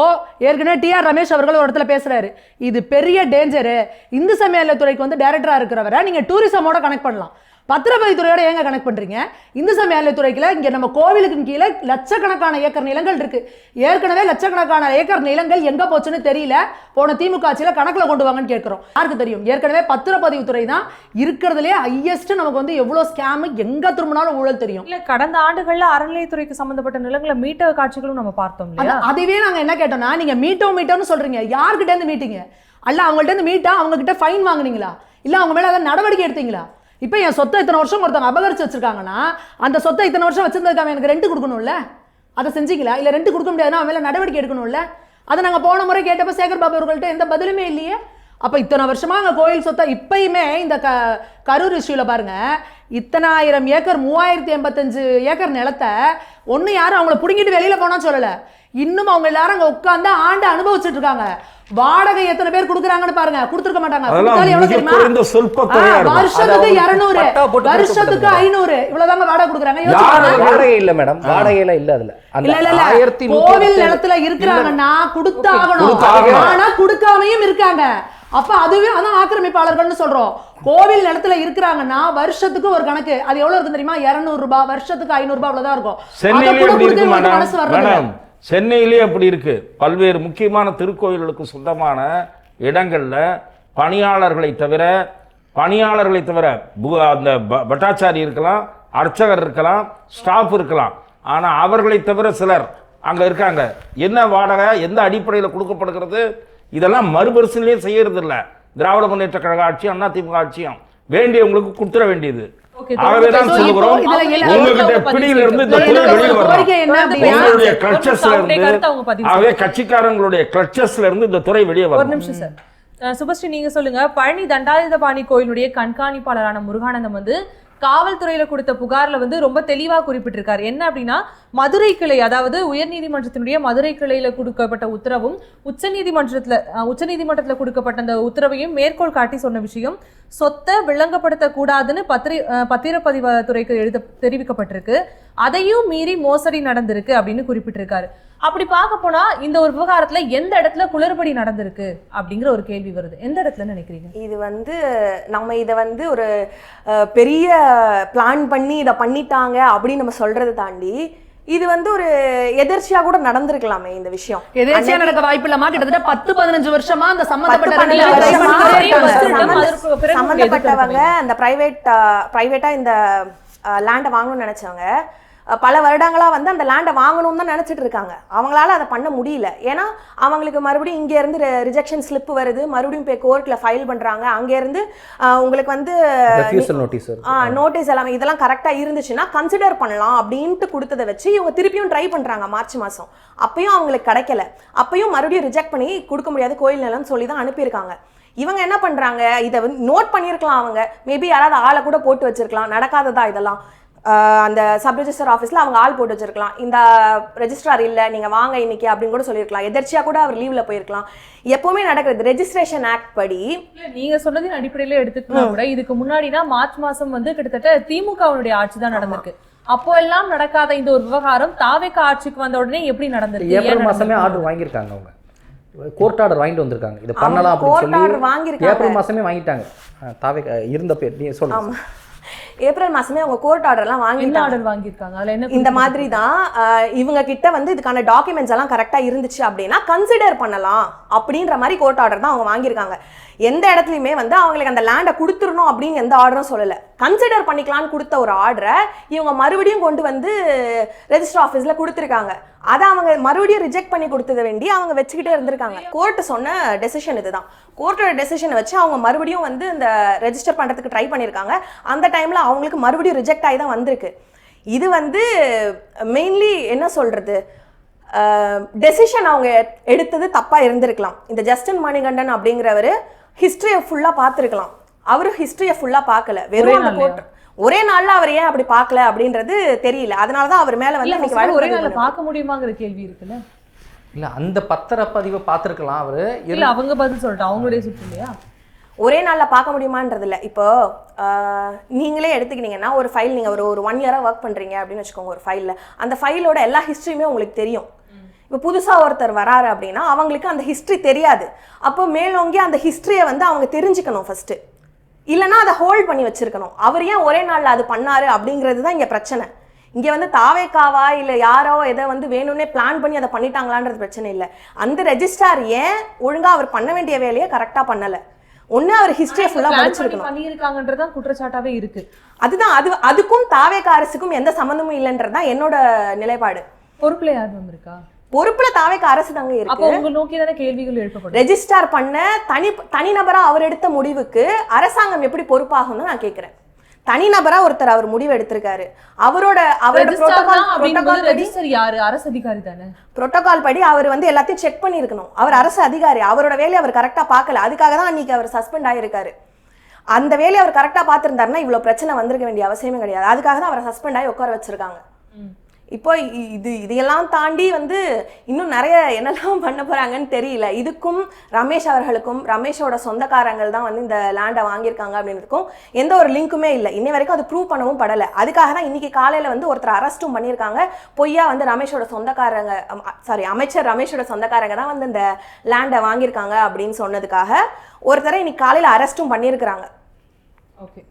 ஏற்கனவே டிஆர் ரமேஷ் அவர்கள் ஒரு இடத்துல பேசுறாரு, இது பெரிய டேஞ்சரு, இந்து சமய அறநிலையத்துறைக்கு வந்து டைரக்டரா இருக்கிறவரை நீங்க டூரிசமோட கனெக்ட் பண்ணலாம், பத்திரப்பதிவுத்துறையோட ஏங்க கனெக்ட் பண்றீங்க? இந்து சமய அறநிலையத்துறைக்குள்ள இங்க நம்ம கோவிலுக்கு கீழே லட்சக்கணக்கான ஏக்கர் நிலங்கள் இருக்கு. ஏற்கனவே லட்சக்கணக்கான ஏக்கர் நிலங்கள் எங்க போச்சுன்னு தெரியல. போன திமுக ஆட்சியில கணக்குல கொண்டு வாங்கன்னு கேட்கிறோம். யாருக்கு தெரியும்? ஏற்கனவே பத்திரப்பதிவுத்துறை தான் இருக்கிறதுலே ஹையஸ்ட். நமக்கு வந்து எவ்வளவு ஸ்கேம் எங்க திரும்பினாலும் ஊழல் தெரியும். இல்ல கடந்த ஆண்டுகள்ல அறநிலையத்துறைக்கு சம்பந்தப்பட்ட நிலங்களை மீட்ட காட்சிகளும் நம்ம பார்த்தோம். அதுவே நாங்க என்ன கேட்டோம்னா, நீங்க மீட்டோன்னு சொல்றீங்க, யார்கிட்ட இருந்து மீட்டிங்க? அல்ல அவங்கள்ட்ட இருந்து மீட்டா அவங்க கிட்ட ஃபைன் வாங்குனீங்களா, இல்ல அவங்க மேல ஏதாவது நடவடிக்கை எடுத்தீங்களா? இப்போ என் சொத்தை இத்தனை வருஷம் ஒருத்தவங்க அபகரிச்சு வச்சிருக்காங்கன்னா, அந்த சொத்தை இத்தனை வருஷம் வச்சிருந்ததுக்காக எனக்கு ரெண்ட் கொடுக்கணும்ல, அதை செஞ்சீங்களா? இல்லை ரெண்ட் கொடுக்க முடியாதுன்னா அவன் மேலே நடவடிக்கை எடுக்கணும்ல. அதை நாங்கள் போன முறை கேட்டப்போ சேகர் பாபு அவர்கள்ட்ட எந்த பதிலுமே இல்லையே. அப்போ இத்தனை வருஷமா அங்கே கோயில் சொத்தை இப்பயுமே இந்த கரூர் இஷ்யூவில் பாருங்க, இத்தனை 1000 ஏக்கர் 3085 ஏக்கர் நிலத்தை ஒன்று யாரும் அவங்கள பிடுங்கிட்டு வெளியில போனா சொல்லலை, இன்னும் அவங்க எல்லாரும் அங்கே உட்காந்து ஆண்டு அனுபவிச்சுட்டு இருக்காங்க. வாடகை எத்தனை பேர் கொடுக்குறாங்கன்னு பாருங்க, கொடுத்துருக்க மாட்டாங்க. வருஷத்துக்கு 200, வருஷத்துக்கு 500, இவ்வளவுதாங்க வாடகை கொடுக்குறாங்க. வாடகை இல்ல மேடம், வாடகையில இல்ல. அதுல கோவில் நிலத்துல இருக்கிறாங்கன்னா கொடுத்தாகணும், ஆனா கொடுக்காமையும் இருக்காங்க. அப்ப அதுவே அதான் ஆக்கிரமிப்பாளர்கள்னு சொல்றோம். கோவில் நிலத்துல இருக்கிறாங்கன்னா வருஷத்துக்கு ஒரு கணக்கு, அது எவ்வளவு இருக்கு தெரியுமா? 200 ரூபாய், வருஷத்துக்கு 500 ரூபாய், அவ்வளவுதான் இருக்கும். சென்னையிலே அப்படி இருக்கு. பல்வேறு முக்கியமான திருக்கோயில்களுக்கு சொந்தமான இடங்கள்ல பணியாளர்களை தவிர அந்த பட்டாச்சாரி இருக்கலாம், அர்ச்சகர் இருக்கலாம், ஸ்டாஃப் இருக்கலாம். ஆனால் அவர்களை தவிர சிலர் அங்கே இருக்காங்க. என்ன வாடகை, எந்த அடிப்படையில் கொடுக்கப்படுகிறது, இதெல்லாம் மறுபரிசீலனையே செய்யறது இல்லை. திராவிட முன்னேற்ற கழக ஆட்சியும் அதிமுக ஆட்சியும் வேண்டியவங்களுக்கு கொடுத்துட வேண்டியது. ஆகவேதான் சொல்லுகிறோம், உங்ககிட்ட பிடியிலிருந்து இந்த துறை வெளியில் வரணும். உங்களுடைய கிளச்சஸ்ல இருந்து, ஆகவே கட்சிக்காரங்களுடைய கிளச்சஸ்ல இருந்து இந்த துறை வெளியே ஒரு வரணும். நிமிஷம் சார். சுபஸ்ரீ நீங்க சொல்லுங்க. பழனி தண்டாயுதபாணி கோயிலுடைய கண்காணிப்பாளரான முருகானந்தம் வந்து காவல்துறையில கொடுத்த புகார்ல வந்து ரொம்ப தெளிவா குறிப்பிட்டிருக்காரு. என்ன அப்படின்னா, மதுரை கிளை, அதாவது உயர்நீதிமன்றத்தினுடைய மதுரை கிளையில கொடுக்கப்பட்ட உத்தரவும் உச்சநீதிமன்றத்துல கொடுக்கப்பட்ட அந்த உத்தரவையும் மேற்கோள் காட்டி சொன்ன விஷயம், சொத்தை விளங்கப்படுத்த கூடாதுன்னு பத்திரப்பதிவுத்துறைக்கு தெரிவிக்கப்பட்டிருக்கு. அதையும் மீறி மோசடி நடந்திருக்கு அப்படின்னு குறிப்பிட்டிருக்காரு. அப்படி பார்க்க போனா இந்த ஒரு விவகாரத்துல எந்த இடத்துல குளறுபடி நடந்திருக்கு அப்படிங்கிற ஒரு கேள்வி வருது. எந்த இடத்துல நினைக்கிறீங்க? இது வந்து நம்ம இதை வந்து ஒரு பெரிய பிளான் பண்ணி இதை பண்ணிட்டாங்க அப்படின்னு நம்ம சொல்றதை தாண்டி இது வந்து ஒரு எதிர்ச்சியா கூட நடந்திருக்கலாமே. இந்த விஷயம் எதிர்ச்சியா நடக்க வாய்ப்பு இல்லாம கிட்டத்தட்ட 10-15 வருஷமா அந்த சம்பந்தப்பட்டவங்க அந்த பிரைவேட்டா இந்த லேண்டை வாங்கணும்னு நினைச்சவங்க பல வருடங்களா வந்து அந்த லேண்டை வாங்கணும்னு தான் நினைச்சிட்டு இருக்காங்க. அவங்களால அதை பண்ண முடியல. ஏன்னா அவங்களுக்கு மறுபடியும் இங்க இருந்து ரிஜெக்ஷன் ஸ்லிப் வருது, மறுபடியும் போய் கோர்ட்ல ஃபைல் பண்றாங்க. அங்க இருந்து உங்களுக்கு வந்து நோட்டீஸ் எல்லாமே இதெல்லாம் கரெக்டா இருந்துச்சுன்னா கன்சிடர் பண்ணலாம் அப்படின்ட்டு கொடுத்ததை வச்சு இவங்க திருப்பியும் ட்ரை பண்றாங்க மார்ச் மாசம். அப்பயும் அவங்களுக்கு கிடைக்கல. அப்பயும் மறுபடியும் ரிஜெக்ட் பண்ணி கொடுக்க முடியாது கோயில் நிலம்னு சொல்லி தான் அனுப்பியிருக்காங்க. இவங்க என்ன பண்றாங்க, இதை வந்து நோட் பண்ணியிருக்கலாம். அவங்க மேபி யாராவது ஆளை கூட போட்டு வச்சிருக்கலாம். நடக்காததா இதெல்லாம். அந்த சப் ரெஜிஸ்டர் ஆஃபீஸில் அவங்க ஆள் போட்டு வச்சிருக்கலாம். இந்த ரெஜிஸ்ட்ரார் இல்லை, நீங்கள் வாங்க இன்னைக்கு அப்படின்னு கூட சொல்லியிருக்கலாம். எதர்ச்சியாக கூட அவர் லீவில் போயிருக்கலாம். எப்பவுமே நடக்கிறது ரெஜிஸ்ட்ரேஷன் ஆக்ட் படி. நீங்க சொன்னதின் அடிப்படையில் எடுத்துக்கலாம் கூட இதுக்கு முன்னாடினா மார்ச் மாசம் வந்து கிட்டத்தட்ட திமுகவுடைய ஆட்சி தான் நடந்திருக்கு. அப்போ எல்லாம் நடக்காத இந்த ஒரு விவகாரம் தாவேக ஆட்சிக்கு வந்த உடனே எப்படி நடந்திருக்கு? ஏப்ரல் மாசமே ஆர்டர் வாங்கியிருக்காங்க. அவங்க கோர்ட் ஆர்டர் வாங்கிட்டு வந்திருக்காங்க. இது பண்ணலாம் அப்படின்னு சொல்லி ஏப்ரல் மாசமே வாங்கிட்டாங்க. தாவேக இருந்த பேர் நீ சொல்லுங்க. ஏப்ரல் மாசமே அவங்க கோர்ட் ஆர்டர்லாம் வாங்கியிருக்காங்க. அதுல என்ன இந்த மாதிரி தான் இவங்க கிட்ட வந்து இதுக்கான டாக்குமெண்ட்ஸ் எல்லாம் கரெக்டா இருந்துச்சு அப்படின்னா கன்சிடர் பண்ணலாம் அப்படின்ற மாதிரி கோர்ட் ஆர்டர் தான் அவங்க வாங்கியிருக்காங்க. எந்த இடத்துலையுமே வந்து அவங்களுக்கு அந்த லேண்டை கொடுத்துடணும் அப்படின்னு எந்த ஆர்டரும் சொல்லலை. கன்சிடர் பண்ணிக்கலான்னு கொடுத்த ஒரு ஆர்டரை இவங்க மறுபடியும் கொண்டு வந்து ரெஜிஸ்டர் ஆஃபீஸில் கொடுத்துருக்காங்க. அதை அவங்க மறுபடியும் ரிஜெக்ட் பண்ணி கொடுத்ததை வேண்டி அவங்க வச்சுக்கிட்டே இருந்திருக்காங்க. கோர்ட்டு சொன்ன டெசிஷன் இதுதான். கோர்ட்டோட டெசிஷனை வச்சு அவங்க மறுபடியும் வந்து இந்த ரெஜிஸ்டர் பண்ணுறதுக்கு ட்ரை பண்ணியிருக்காங்க. அந்த டைமில் அவங்களுக்கு மறுபடியும் ரிஜெக்ட் ஆகி தான் வந்திருக்கு. இது வந்து மெயின்லி என்ன சொல்கிறது, டெசிஷன் அவங்க எடுத்தது தப்பாக இருந்திருக்கலாம். இந்த ஜஸ்டின் மணிகண்டன் அப்படிங்கிறவர் ஹிஸ்ட்ரியை ஃபுல்லாக பார்த்துருக்கலாம். அவரு ஹிஸ்ட்ரியை ஃபுல்லாக பார்க்கல. வெறும் அந்த ஒரே நாள்ல அவர் ஏன் அப்படி பார்க்கல அப்படின்றது தெரியல. அதனாலதான் அவர் மேல வந்து ஒரே நாள்ல பார்க்க முடியுமாங்கிற கேள்வி இருக்குல்ல. இல்ல அந்த பத்திரப்பதிவை பார்த்துருக்கலாம் அவரு. இல்ல அவங்க பதில் சொல்லிட்டு அவங்களுடைய சுற்று இல்லையா, ஒரே நாள்ல பார்க்க முடியுமான்றது இல்லை. இப்போ நீங்களே எடுத்துக்கிட்டீங்கன்னா ஒரு ஃபைல் நீங்க ஒரு 1 இயரா ஒர்க் பண்றீங்க அப்படின்னு வச்சுக்கோங்க. ஒரு ஃபைல்ல அந்த ஃபைலோட எல்லா ஹிஸ்ட்ரியுமே உங்களுக்கு தெரியும். இப்போ புதுசாக ஒருத்தர் வராரு அப்படின்னா அவங்களுக்கு அந்த ஹிஸ்ட்ரி தெரியாது. அப்போ மேலோங்கி அந்த ஹிஸ்ட்ரியை வந்து அவங்க தெரிஞ்சுக்கணும் ஃபர்ஸ்ட். இல்லைன்னா அதை ஹோல்ட் பண்ணி வச்சிருக்கணும். அவர் ஏன் ஒரே நாளில் அது பண்ணாரு அப்படிங்கிறது தான் இங்கே பிரச்சனை. இங்கே வந்து தாவேக்காவா இல்லை யாரோ எதை வந்து வேணும்னே பிளான் பண்ணி அதை பண்ணிட்டாங்களான்றது பிரச்சனை இல்லை. அந்த ரெஜிஸ்ட்ரார் ஏன் ஒழுங்காக அவர் பண்ண வேண்டிய வேலையை கரெக்டாக பண்ணலை. ஒன்று அவர் ஹிஸ்ட்ரியை ஃபுல்லாக படிச்சிருக்கணும். பண்ணியிருக்காங்கன்றதான் குற்றச்சாட்டாவே இருக்கு. அதுதான் அதுக்கும் தாவேக்கா அரசுக்கும் எந்த சம்மந்தமும் இல்லைன்றது தான் என்னோட நிலைப்பாடு. பொறுப்புல யாரும் இருக்கா? பொறுப்புல தாவேக்கா அரசு தாங்க இருக்கு. அப்ப உங்க நோக்கி தான கேள்விகள் எழுப்பப்படும். ரெஜிஸ்டர் பண்ண தனிநபரா அவர் எடுத்த முடிவுக்கு அரசாங்கம் எப்படி பொறுப்பாகும்னு நான் கேக்குறேன். தனிநபரா ஒருத்தர் அவர் முடிவு எடுத்திருக்காரு. அவரோட புரோட்டோகால் ரெஜிஸ்டர் யாரு? அரசு அதிகாரி தானே. புரோட்டோகால் படி அவர் வந்து எல்லாத்தையும் செக் பண்ணிருக்கணும். அவர் அரசு அதிகாரி. அவரோட வேலையை அவர் கரெக்டா பார்க்கல. அதுக்காக தான் அன்னைக்கு அவர் சஸ்பெண்ட் ஆயிருக்காரு. அந்த வேலையை அவர் கரெக்டா பார்த்திருந்தாருன்னா இவ்வளவு பிரச்சனை வந்திருக்க வேண்டிய அவசியமே கிடையாது. அதுக்காக தான் அவரை சஸ்பெண்ட் ஆகி உட்கார வச்சிருக்காங்க. இப்போ இதையெல்லாம் தாண்டி வந்து இன்னும் நிறைய என்னெல்லாம் பண்ண போறாங்கன்னு தெரியல. இதுக்கும் ரமேஷ் அவர்களுக்கும் ரமேஷோட சொந்தக்காரங்கள் தான் வந்து இந்த லேண்டை வாங்கியிருக்காங்க அப்படின்றதுக்கும் எந்த ஒரு லிங்க்குமே இல்லை. இன்னை வரைக்கும் அது ப்ரூவ் பண்ணவும் படலை. அதுக்காக தான் இன்னைக்கு காலையில வந்து ஒருத்தர் அரெஸ்ட்டும் பண்ணியிருக்காங்க. பொய்யா வந்து ரமேஷோட சொந்தக்காரங்க அமைச்சர் ரமேஷோட சொந்தக்காரங்க தான் வந்து இந்த லேண்டை வாங்கியிருக்காங்க அப்படின்னு சொன்னதுக்காக ஒருத்தரை இன்னைக்கு காலையில அரெஸ்ட்டும் பண்ணியிருக்கிறாங்க. ஓகே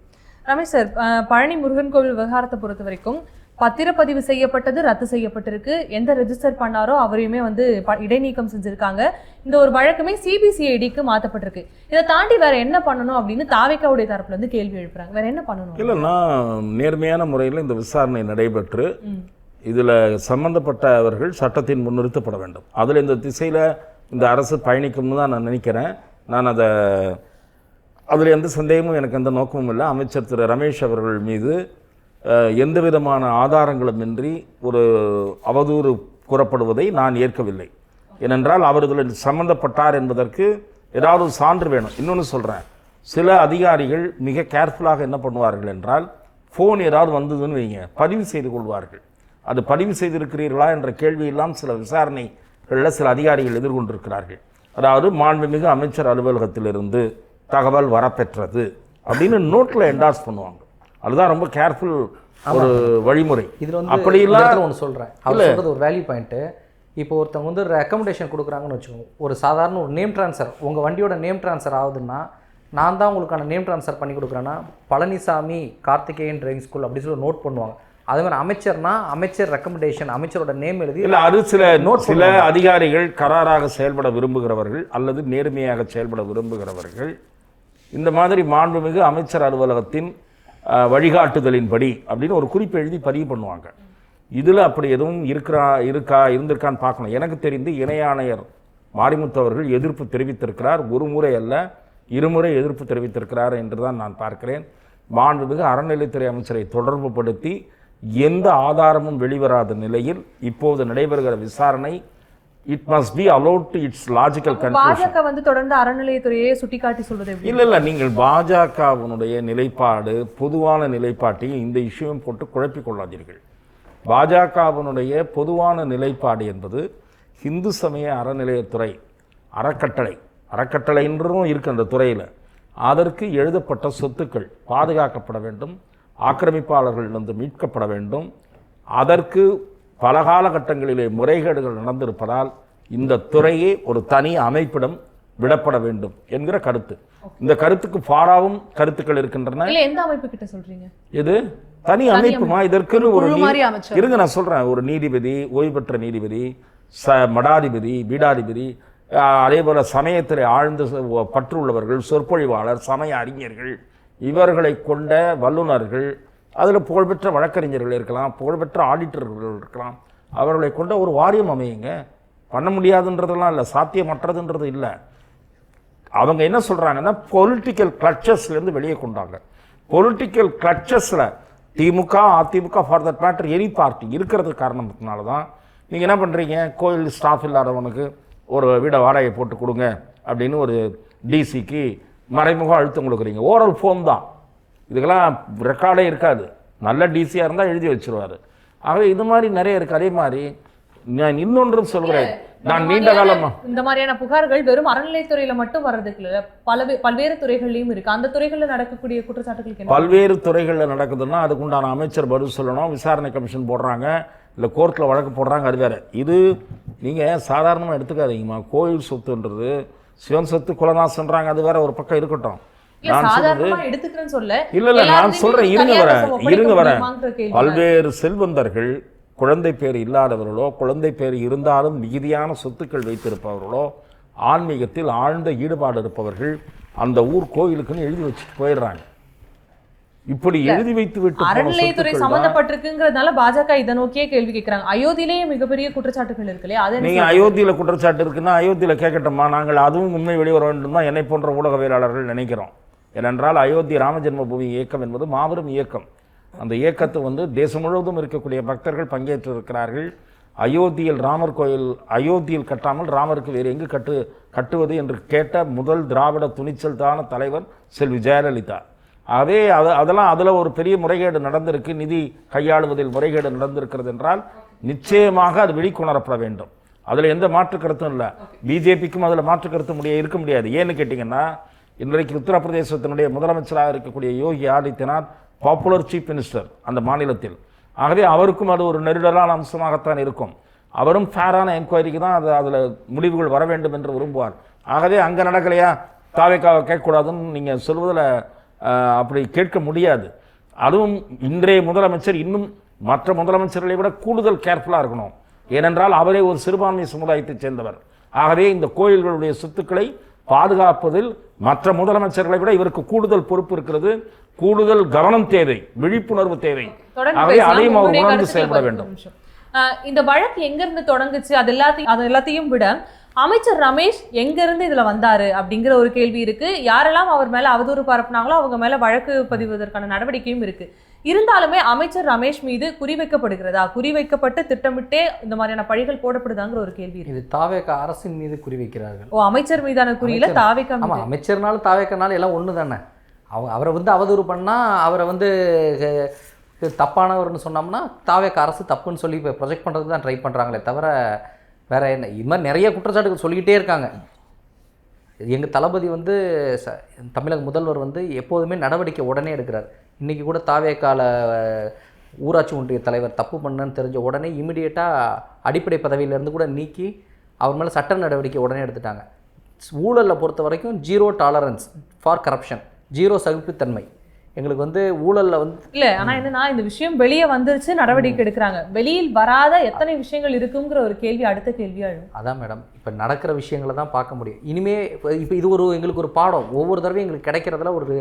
ரமேஷ் சார், பழனி முருகன் கோவில் விவகாரத்தை பொறுத்த வரைக்கும் பத்திரப்பதிவு செய்யப்பட்டது ரத்து செய்யப்பட்டிருக்கு. எந்த ரெஜிஸ்டர் பண்ணாரோ அவரையுமே வந்து இடைநீக்கம் செஞ்சிருக்காங்க. இந்த ஒரு வழக்குமே சிபிசிஐடிக்கு மாற்றப்பட்டிருக்கு. இதை தாண்டி வேற என்ன பண்ணணும் அப்படின்னு தாவேக்காவுடைய தரப்புல இருந்து கேள்வி எழுப்புறாங்க. வேற என்ன பண்ணணும்? இல்லைன்னா நேர்மையான முறையில் இந்த விசாரணை நடைபெற்று இதில் சம்பந்தப்பட்டவர்கள் சட்டத்தின் முன்னிறுத்தப்பட வேண்டும். அதில் இந்த திசையில் இந்த அரசு பயணிக்கும்னு தான் நான் நினைக்கிறேன். நான் அதில் எந்த சந்தேகமும் எனக்கு எந்த நோக்கமும் இல்லை. அமைச்சர் திரு ரமேஷ் அவர்கள் மீது எந்த விதமான ஆதாரங்களும் இன்றி ஒரு அவதூறு கூறப்படுவதை நான் ஏற்கவில்லை. ஏனென்றால் அவர் இதில் சம்பந்தப்பட்டார் என்பதற்கு ஏதாவது சான்று வேணும். இன்னொன்று சொல்கிறேன், சில அதிகாரிகள் மிக கேர்ஃபுல்லாக என்ன பண்ணுவார்கள் என்றால், ஃபோன் ஏதாவது வந்ததுன்னு வைங்க, பதிவு செய்து கொள்வார்கள். அது பதிவு செய்திருக்கிறீர்களா என்ற கேள்வியெல்லாம் சில விசாரணைகளில் சில அதிகாரிகள் எதிர்கொண்டிருக்கிறார்கள். அதாவது மாண்புமிகு அமைச்சர் அலுவலகத்திலிருந்து தகவல் வரப்பெற்றது அப்படின்னு நோட்டில் என்டார்ஸ் பண்ணுவாங்க. அதுதான் ரொம்ப கேர்ஃபுல் ஒரு வழிமுறை. இதில் வந்து அப்படி இல்லை ஒன்று சொல்கிறேன், அவர் சொல்கிறது ஒரு வேல்யூ பாயிண்ட்டு. இப்போ ஒருத்தவங்க வந்து ரெக்கமெண்டேஷன் கொடுக்குறாங்கன்னு வச்சுக்கோங்க, ஒரு சாதாரண ஒரு நேம் ட்ரான்ஸ்ஃபர், உங்கள் வண்டியோட நேம் ட்ரான்ஸ்ஃபர் ஆகுதுன்னா நான் தான் உங்களுக்கான நேம் ட்ரான்ஸ்ஃபர் பண்ணி கொடுக்குறேன்னா பழனிசாமி கார்த்திகேயன் டிரைவிங் ஸ்கூல் அப்படின்னு சொல்லி நோட் பண்ணுவாங்க. அதே மாதிரி அமைச்சர்னா அமைச்சர் ரெக்கமெண்டேஷன், அமைச்சரோட நேம் எழுதி இல்லை. அது சில அதிகாரிகள் கராராக செயல்பட விரும்புகிறவர்கள் அல்லது நேர்மையாக செயல்பட விரும்புகிறவர்கள் இந்த மாதிரி மாண்புமிகு அமைச்சர் அலுவலகத்தின் வழிகாட்டுதலின்படி அப்படின்னு ஒரு குறிப்பு எழுதி பதிவு பண்ணுவாங்க. இதில் அப்படி எதுவும் இருந்திருக்கான்னு பார்க்கணும். எனக்கு தெரிந்து இணை ஆணையர் மாரிமுத்து அவர்கள் எதிர்ப்பு தெரிவித்திருக்கிறார். ஒரு முறை அல்ல, இருமுறை எதிர்ப்பு தெரிவித்திருக்கிறார் என்று தான் நான் பார்க்கிறேன். மாண்புமிகு அறநிலைத்துறை அமைச்சரை தொடர்பு படுத்தி எந்த ஆதாரமும் வெளிவராத நிலையில் இப்போது நடைபெறுகிற விசாரணை it must be allowed to its logical conclusion. பாஜக வந்து தொடர்ந்து அறநிலையத்துறையை சுட்டிக்காட்டி சொல்றது எப்படி? இல்லை, நீங்கள் பாஜகவினுடைய நிலைப்பாடு, பொதுவான நிலைப்பாட்டையும் இந்த இஷ்யூவும் போட்டு குழப்பிக் கொள்ளாதீர்கள். பாஜகவினுடைய பொதுவான நிலைப்பாடு என்பது இந்து சமய அறநிலையத்துறை அறக்கட்டளைன்றும் இருக்கு அந்த துறையில். அதற்கு எழுதப்பட்ட சொத்துக்கள் பாதுகாக்கப்பட வேண்டும், ஆக்கிரமிப்பாளர்களிலிருந்து மீட்கப்பட வேண்டும். அதற்கு பல காலகட்டங்களிலே முறைகேடுகள் நடந்திருப்பதால் இந்த துறையே ஒரு தனி அமைப்பிடம் விடப்பட வேண்டும் என்கிற கருத்து. இந்த கருத்துக்கு பாராவும் கருத்துக்கள் இருக்கின்றன. எந்த அமைப்பு கிட்ட சொல்றீங்க? இது தனி அமைப்புமா? இதற்குன்னு ஒரு இருங்க, நான் சொல்றேன். ஒரு நீதிபதி, ஓய்வு பெற்ற நீதிபதி, மடாதிபதி, பீடாதிபதி, அதே போல சமயத்தில் ஆழ்ந்த பற்று உள்ளவர்கள், சொற்பொழிவாளர், சமய அறிஞர்கள், இவர்களை கொண்ட வல்லுநர்கள், அதில் புகழ்பெற்ற வழக்கறிஞர்கள் இருக்கலாம், புகழ்பெற்ற ஆடிட்டர்கள் இருக்கலாம். அவர்களை கொண்ட ஒரு வாரியம் அமையுங்க. பண்ண முடியாதுன்றதெல்லாம் இல்லை, சாத்தியமற்றதுன்றது இல்லை. அவங்க என்ன சொல்கிறாங்கன்னா பொலிட்டிக்கல் கிளச்சஸ்லேருந்து வெளியே கொண்டாங்க. பொலிட்டிக்கல் கிளச்சஸில் DMK, AIADMK, for that matter any party இருக்கிறது காரணத்தினால தான் நீங்கள் என்ன பண்ணுறீங்க, கோயில் ஸ்டாஃப் இல்லாதவனுக்கு ஒரு வீடை வாடகை போட்டு கொடுங்க அப்படின்னு ஒரு டிசிக்கு மறைமுக அழுத்தம் கொடுக்குறீங்க. ஓரல் ஃபோன் தான், இதுக்கெல்லாம் ரெக்கார்டே இருக்காது. நல்ல டிசியாக இருந்தால் எழுதி வச்சுருவார். ஆகவே இது மாதிரி நிறைய இருக்குது. அதே மாதிரி நான் இன்னொன்றும் சொல்கிறேன், நான் நீண்ட காலமாக இந்த மாதிரியான புகார்கள் வெறும் அறநிலைத்துறையில மட்டும் வர்றதுக்கு இல்லை, பல்வேறு துறைகள்லையும் இருக்கு. அந்த துறைகளில் நடக்கக்கூடிய குற்றச்சாட்டுகளுக்கு பல்வேறு துறைகளில் நடக்குதுன்னா அதுக்குண்டான அமைச்சர் பதில் சொல்லணும். விசாரணை கமிஷன் போடுறாங்க, இல்லை கோர்ட்டில் வழக்கு போடுறாங்க, அது வேறு. இது நீங்கள் சாதாரணமாக எடுத்துக்காதீங்கம்மா. கோயில் சொத்துன்றது சிவன் சொத்து, குலநாசன்றாங்க, அது வேற ஒரு பக்கம் இருக்கட்டும். நான் சொல்றேன் இருங்க வரேன். பல்வேறு செல்வந்தர்கள் குழந்தை பேர் இல்லாதவர்களோ, குழந்தை பேர் இருந்தாலும் மிகுதியான சொத்துக்கள் வைத்திருப்பவர்களோ, ஆன்மீகத்தில் ஆழ்ந்த ஈடுபாடு இருப்பவர்கள் அந்த ஊர் கோயிலுக்குன்னு எழுதி வச்சுட்டு போயிடுறாங்க. இப்படி எழுதி வைத்து விட்டு அறநிலையத்துறை சம்பந்தப்பட்டிருக்குங்கிறதுனால பாஜக இதை நோக்கியே கேள்வி கேட்கிறாங்க. அயோத்தியிலேயே மிகப்பெரிய குற்றச்சாட்டுகள் இருக்கு இல்லையா? நீங்க அயோத்தியில குற்றச்சாட்டு இருக்குன்னா அயோத்தியில கேட்கட்டுமா? நாங்கள் அதுவும் உண்மை வெளிவர வேண்டும் தான் என்னை போன்ற ஊடகவியலாளர்கள் நினைக்கிறோம். ஏனென்றால் அயோத்தி ராமஜென்மபூமி இயக்கம் என்பது மாபெரும் இயக்கம். அந்த இயக்கத்தை தேசம் முழுவதும் இருக்கக்கூடிய பக்தர்கள் பங்கேற்று இருக்கிறார்கள். அயோத்தியில் ராமர் கோயில் அயோத்தியில் கட்டாமல் ராமருக்கு வேறு எங்கு கட்டுவது என்று கேட்ட முதல் திராவிட துணிச்சல் தான தலைவர் செல்வி ஜெயலலிதா. ஆகவே அதெல்லாம் அதில் ஒரு பெரிய முறைகேடு நடந்திருக்கு, நிதி கையாளுவதில் முறைகேடு நடந்திருக்கிறது என்றால் நிச்சயமாக அது வெளிக்கொணரப்பட வேண்டும். அதில் எந்த மாற்று கருத்தும் இல்லை. பிஜேபிக்கும் அதில் மாற்று கருத்து இருக்க முடியாது. ஏன்னு கேட்டிங்கன்னா, இன்றைக்கு உத்தரப்பிரதேசத்தினுடைய முதலமைச்சராக இருக்கக்கூடிய Yogi Adityanath popular chief minister அந்த மாநிலத்தில். ஆகவே அவருக்கும் அது ஒரு நெருடலான அம்சமாகத்தான் இருக்கும். அவரும் ஃபேரான என்கொயரிக்கு தான் அதில் முடிவுகள் வர வேண்டும் என்று விரும்புவார். ஆகவே அங்கே நடக்கலையா தாவேக்காவை கேட்கக்கூடாதுன்னு நீங்கள் சொல்வதில் அப்படி கேட்க முடியாது. அதுவும் இன்றைய முதலமைச்சர் இன்னும் மற்ற முதலமைச்சர்களை விட கூடுதல் கேர்ஃபுல்லாக இருக்கணும். ஏனென்றால் அவரே ஒரு சிறுபான்மை சமுதாயத்தைச் சேர்ந்தவர். ஆகவே இந்த கோயில்களுடைய சொத்துக்களை பாதுகாப்பதில் மற்ற முதலமைச்சர்களை விட இவருக்கு கூடுதல் பொறுப்பு இருக்கிறது. கூடுதல் கவனம் தேவை, விழிப்புணர்வு தேவை. ஆகவே அதையும் அவர் உணர்ந்து செயல்பட வேண்டும். இந்த வழக்கு எங்க இருந்து தொடங்குச்சு அது எல்லாத்தையும் விட அமைச்சர் ரமேஷ் எங்க இருந்து இதுல வந்தாரு அப்படிங்கிற ஒரு கேள்வி இருக்கு. யாரெல்லாம் அவர் மேல அவதூறு பரப்புனாங்களோ அவங்க மேல வழக்கு பதிவதற்கான நடவடிக்கையும் இருக்கு. இருந்தாலுமே அமைச்சர் ரமேஷ் மீது குறிவைக்கப்படுகிறதா, குறிவைக்கப்பட்டு திட்டமிட்டே இந்த மாதிரியான பழிகள் போடப்படுதாங்கிற ஒரு கேள்வி இருக்கு. இது தாவேகா அரசின் மீது குறிவைக்கிறார்கள். ஓ, அமைச்சர் மீதான குறியில தாவேகா ஆமா, அமைச்சர்னாலும் தாவேக்கானாலும் எல்லாம் ஒன்று தானே. அவரை வந்து அவதூறு பண்ணால் அவரை வந்து தப்பானவர்னு சொன்னோம்னா தாவேக்கா அரசு தப்புன்னு சொல்லி இப்போ ப்ரொஜெக்ட் பண்ணுறதுக்கு தான் ட்ரை பண்ணுறாங்களே தவிர வேற என்ன. இது மாதிரி நிறைய குற்றச்சாட்டுகள் சொல்லிக்கிட்டே இருக்காங்க. எங்கள் தளபதி வந்து தமிழக முதல்வர் வந்து எப்போதுமே நடவடிக்கை உடனே எடுக்கிறார். இன்றைக்கி கூட தாவேக்கால ஊராட்சி ஒன்றிய தலைவர் தப்பு பண்ணன்னு தெரிஞ்ச உடனே இமிடியேட்டாக அடிப்படை பதவியிலேருந்து கூட நீக்கி அவர் மேலே சட்ட நடவடிக்கை உடனே எடுத்துட்டாங்க. ஊழலில் பொறுத்த வரைக்கும் 0 டாலரன்ஸ் ஃபார் கரப்ஷன், 0 சகிப்புத்தன்மை. எங்களுக்கு வந்து ஊழலில் வந்து இல்லை. ஆனால் என்னன்னா இந்த விஷயம் வெளியே வந்துருச்சு, நடவடிக்கை எடுக்கிறாங்க. வெளியில் வராத எத்தனை விஷயங்கள் இருக்குங்கிற ஒரு கேள்வி அடுத்த கேள்வியாக எழும். அதான் மேடம், இப்போ நடக்கிற விஷயங்களை தான் பார்க்க முடியும். இனிமே இப்போ இது எங்களுக்கு ஒரு பாடம். ஒவ்வொரு தடவையும் எங்களுக்கு கிடைக்கிறதுல ஒரு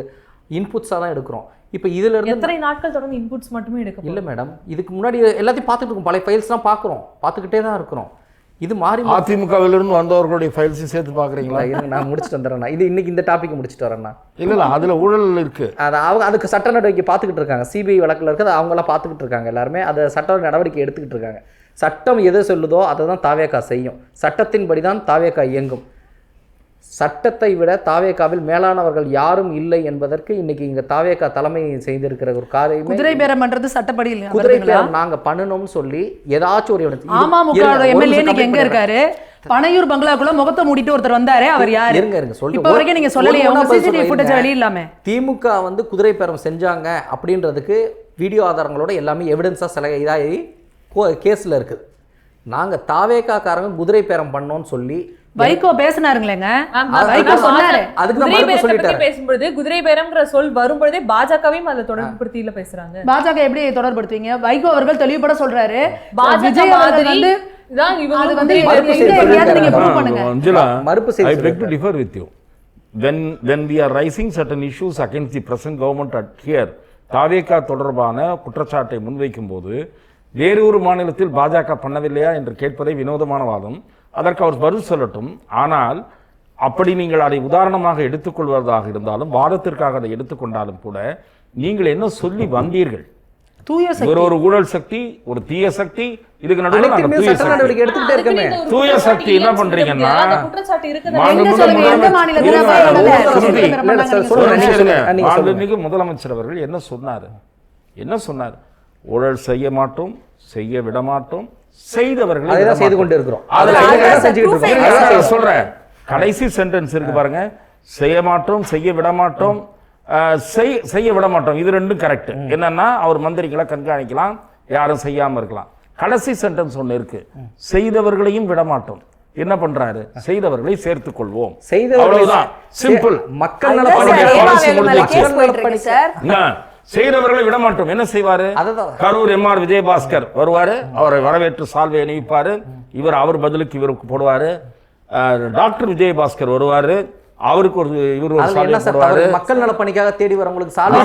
இன்புட்ஸாக தான் எடுக்கிறோம். இப்போ இதில் இருந்து எத்தனை நாட்கள் தொடர்ந்து இன்புட்ஸ் மட்டுமே எடுக்க இல்லை மேடம், இதுக்கு முன்னாடி எல்லாத்தையும் பார்த்துட்டு இருக்கோம். பழைய ஃபைல்ஸ்லாம் பார்த்துக்கிட்டே தான் இருக்கிறோம். இது மாறி அதிமுகவிலிருந்து வந்தவர்களுடைய ஃபைல்ஸையும் சேர்த்து பார்க்குறீங்களா? இருங்க, நான் முடிச்சுட்டு வந்துடுறேண்ணா. இன்னைக்கு இந்த டாபிக் முடிச்சுட்டு வரேண்ணா. இல்லை அதில் ஊழல் இருக்குது. அதுக்கு சட்ட நடவடிக்கை பார்த்துக்கிட்டு இருக்காங்க. சிபிஐ வழக்கில் இருக்குது, அவங்களாம் பார்த்துக்கிட்டு இருக்காங்க. எல்லாருமே அதை சட்ட நடவடிக்கை எடுத்துக்கிட்டு இருக்காங்க. சட்டம் எதை சொல்லுதோ அதை தான் தாவேக்கா செய்யும். சட்டத்தின்படி தான் தாவேக்கா இயங்கும். சட்டத்தை விட தாவேக்காவில் மேலானவர்கள் யாரும் இல்லை என்பதற்கு இன்னைக்கு இங்க தாவேக்கா தலைமை செய்திருக்கிற ஒரு காரியமே குதிரை பேரம் பண்றது சட்டப்படி இல்ல. குதிரை பேரம் நாங்க பண்ணணும்னு சொல்லி ஏதாச்சும் ஒரு அமமுகவோட எம்எல்ஏ இன்னைக்கு எங்க இருக்காரு? பனையூர் பங்களாக்குள்ள முகத்தை மூடிட்டு ஒருத்தர் வந்தாரு. அவர் யாரு? இருங்க சொல்லிட்டு இப்ப வரைக்கும் நீங்க சொல்லலையே, உங்க சிசிடிவி ஃபுட்டேஜ் வெளிய இல்லாம திமுக வந்து குதிரை பேரம் செஞ்சாங்க அப்படின்றதுக்கு வீடியோ ஆதாரங்களோட எல்லாமே எவிடன்ஸா இதாகி கேஸ்ல இருக்குது. நாங்க தாவேக்கா காரங்க குதிரை பேரம் பண்ணோம்னு சொல்லி வைகோ பேசினாருங்களேங்க. வைகோ சொன்னாரு. அதுக்கு பேசும்போது குதிரை பேரம்ங்கிற சொல் வரும்பொழுதே பாஜகவையும் அதுல தொடர்புபடுத்தியில பேசுறாங்க. பாஜக எப்படி தொடர்புபடுத்துவீங்க? வைகோ அவர்கள் தெளிவுபட சொல்றாரு. பாஜக மாதிரி தான் அது வந்து எங்கயாவது நீங்க ப்ரூவ் பண்ணுங்க. அஞ்சலா, மறுப்பு செய்தி I beg to differ with you. When we are raising certain issues against the present government at here, தாவேகா தொடர்பான குற்றச்சாட்டை முன்வைக்கும் போது வேறு ஒரு மாநிலத்தில் பாஜக பண்ணவில்லையா என்று கேட்பதை வினோதமான வாதம். அதற்கு அவர் பதில் சொல்லட்டும். ஆனால் அப்படி நீங்கள் அதை உதாரணமாக எடுத்துக்கொள்வதாக இருந்தாலும், வாதத்திற்காக அதை எடுத்துக்கொண்டாலும் கூட நீங்கள் என்ன சொல்லி வந்தீர்கள்? ஒரு ஊழல் சக்தி, ஒரு தீய சக்தி, இதுக்கு நடுவில் நாங்கள் தூய சக்தி எடுத்துக்கிட்டே இருக்கமே. தூய சக்தி என்ன பண்றீங்கன்னா, முதலமைச்சர் அவர்கள் என்ன சொன்னார்? ஊழல் செய்ய மாட்டோம், செய்ய விட மாட்டோம், செய்தவர்களை செய்து கொண்டு இருக்கிறோம். சொல்றேன், கடைசி சென்டென்ஸ் இருக்கு பாருங்க, செய்ய மாட்டோம், செய்ய விட மாட்டோம், செய்ய விட மாட்டோம். இது ரெண்டும் கரெக்ட். என்னன்னா அவர் மந்திரிகளை கண்காணிக்கலாம், யாரும் செய்யாம இருக்கலாம். கடைசி சென்டென்ஸ் ஒண்ணு இருக்கு, செய்தவர்களையும் விட மாட்டோம். என்ன பண்றாரு? செய்தவர்களை சேர்த்துக் கொள்வோம். அவ்வளவுதான், சிம்பிள். மக்கள் செய்தவர்களை விட மாட்டோம். என்ன செய்வாரு? கரூர் எம்ஆர் விஜயபாஸ்கர் வருவாரு, அவரை வரவேற்று சால்வை அணிவிப்பாரு. அவர் பதிலுக்கு இவருக்கு போடுவாரு. டாக்டர் விஜயபாஸ்கர் வருவாரு, அவருக்கு இவர் ஒரு சால்வை போடுவாரு. மக்கள் நல பணிக்காக தேடி வரவங்களுக்கு சால்வை.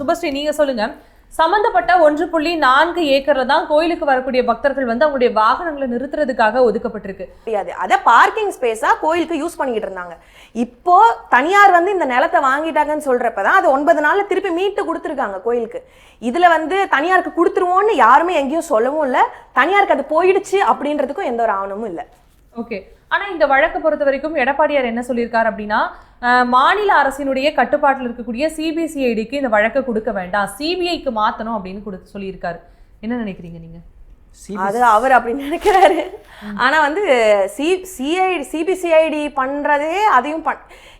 சுபஸ்ரீ, நீங்க சொல்லுங்க. சம்பந்தப்பட்ட 1.4 ஏக்கர்ல தான் கோயிலுக்கு வரக்கூடிய பக்தர்கள் வந்து அவங்களுடைய வாகனங்களை நிறுத்துறதுக்காக ஒதுக்கப்பட்டிருக்கு. அத பார்க்கிங் ஸ்பேஸா கோயிலுக்கு யூஸ் பண்ணிட்டு இருந்தாங்க. இப்போ தனியார் வந்து இந்த நிலத்தை வாங்கிட்டாங்கன்னு சொல்றப்பதான் அது 9 நாள்ல திருப்பி மீட்டு கொடுத்துருக்காங்க கோயிலுக்கு. இதுல வந்து தனியாருக்கு கொடுத்துருவோம்னு யாருமே எங்கேயும் சொல்லவும் இல்லை. தனியாருக்கு அது போயிடுச்சு அப்படின்றதுக்கும் எந்த ஒரு ஆவணமும் இல்லை. ஓகே. ஆனா இந்த வழக்கை பொறுத்த வரைக்கும் எடப்பாடியார் என்ன சொல்லியிருக்காரு அப்படின்னா, மாநில அரசினுடைய கட்டுப்பாட்டில் இருக்கக்கூடிய சிபிசிஐடிக்கு இந்த வழக்கை கொடுக்க வேண்டாம், சிபிஐக்கு மாத்தணும் அப்படின்னு சொல்லியிருக்காரு. என்ன நினைக்கிறீங்க நீங்க? அது அவர் அப்படி நினைக்கிறாரு. ஆனா வந்து சிபிசிஐடி பண்றதே அதையும்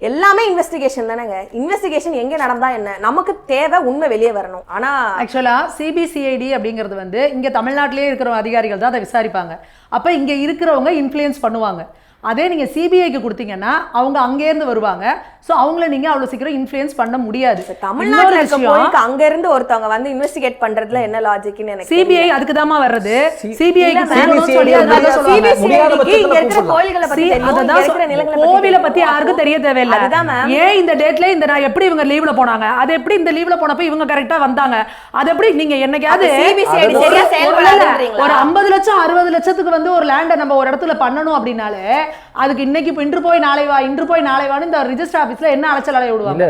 எல்லாமே இன்வெஸ்டிகேஷன் தானேங்க. இன்வெஸ்டிகேஷன் எங்க நடந்தா என்ன, நமக்கு தேவை உண்மை வெளியே வரணும். ஆனா ஆக்சுவலா சிபிசிஐடி அப்படிங்கிறது வந்து இங்க தமிழ்நாட்டிலேயே இருக்கிற அதிகாரிகள் தான் அதை விசாரிப்பாங்க. அப்ப இங்க இருக்கிறவங்க இன்ஃப்ளூயன்ஸ் பண்ணுவாங்க. அதே நீங்க சிபிஐக்கு கொடுத்தீங்கன்னா அவங்க அங்கேருந்து வருவாங்க. ஸோ அவங்கள நீங்க அவ்வளவு சீக்கிரம் இன்ஃப்ளூயன்ஸ் பண்ண முடியாது. தமிழ்நாட்டுல இருக்க போலீஸ்க்கு அங்க இருந்து ஒருத்தவங்க வந்து இன்வெஸ்டிகேட் பண்றதுல என்ன லாஜிக்னு எனக்கு சிபிஐ அதுக்கு தாமா வர்றது. சிபிஐக்கு கோவில பத்தி யாருக்கும் தெரிய தேவையில்லை. ஏன் இந்த டேட்ல இந்த நான் எப்படி இவங்க லீவ்ல போனாங்க, அது எப்படி இந்த லீவ்ல போனப்ப இவங்க கரெக்டா வந்தாங்க, அது எப்படி நீங்க என்னைக்காவது ஒரு 50 லட்சம் 60 லட்சத்துக்கு வந்து ஒரு லேண்டை நம்ம ஒரு இடத்துல பண்ணணும் அப்படின்னாலே அதுக்கு இன்னைக்கு இன்று போய் நாளை வா இன்று போய் நாளை வான்னு இந்த ரிஜிஸ்டர் ஆபீஸ்ல என்ன அலைச்சல் அலைய விடுவாங்க.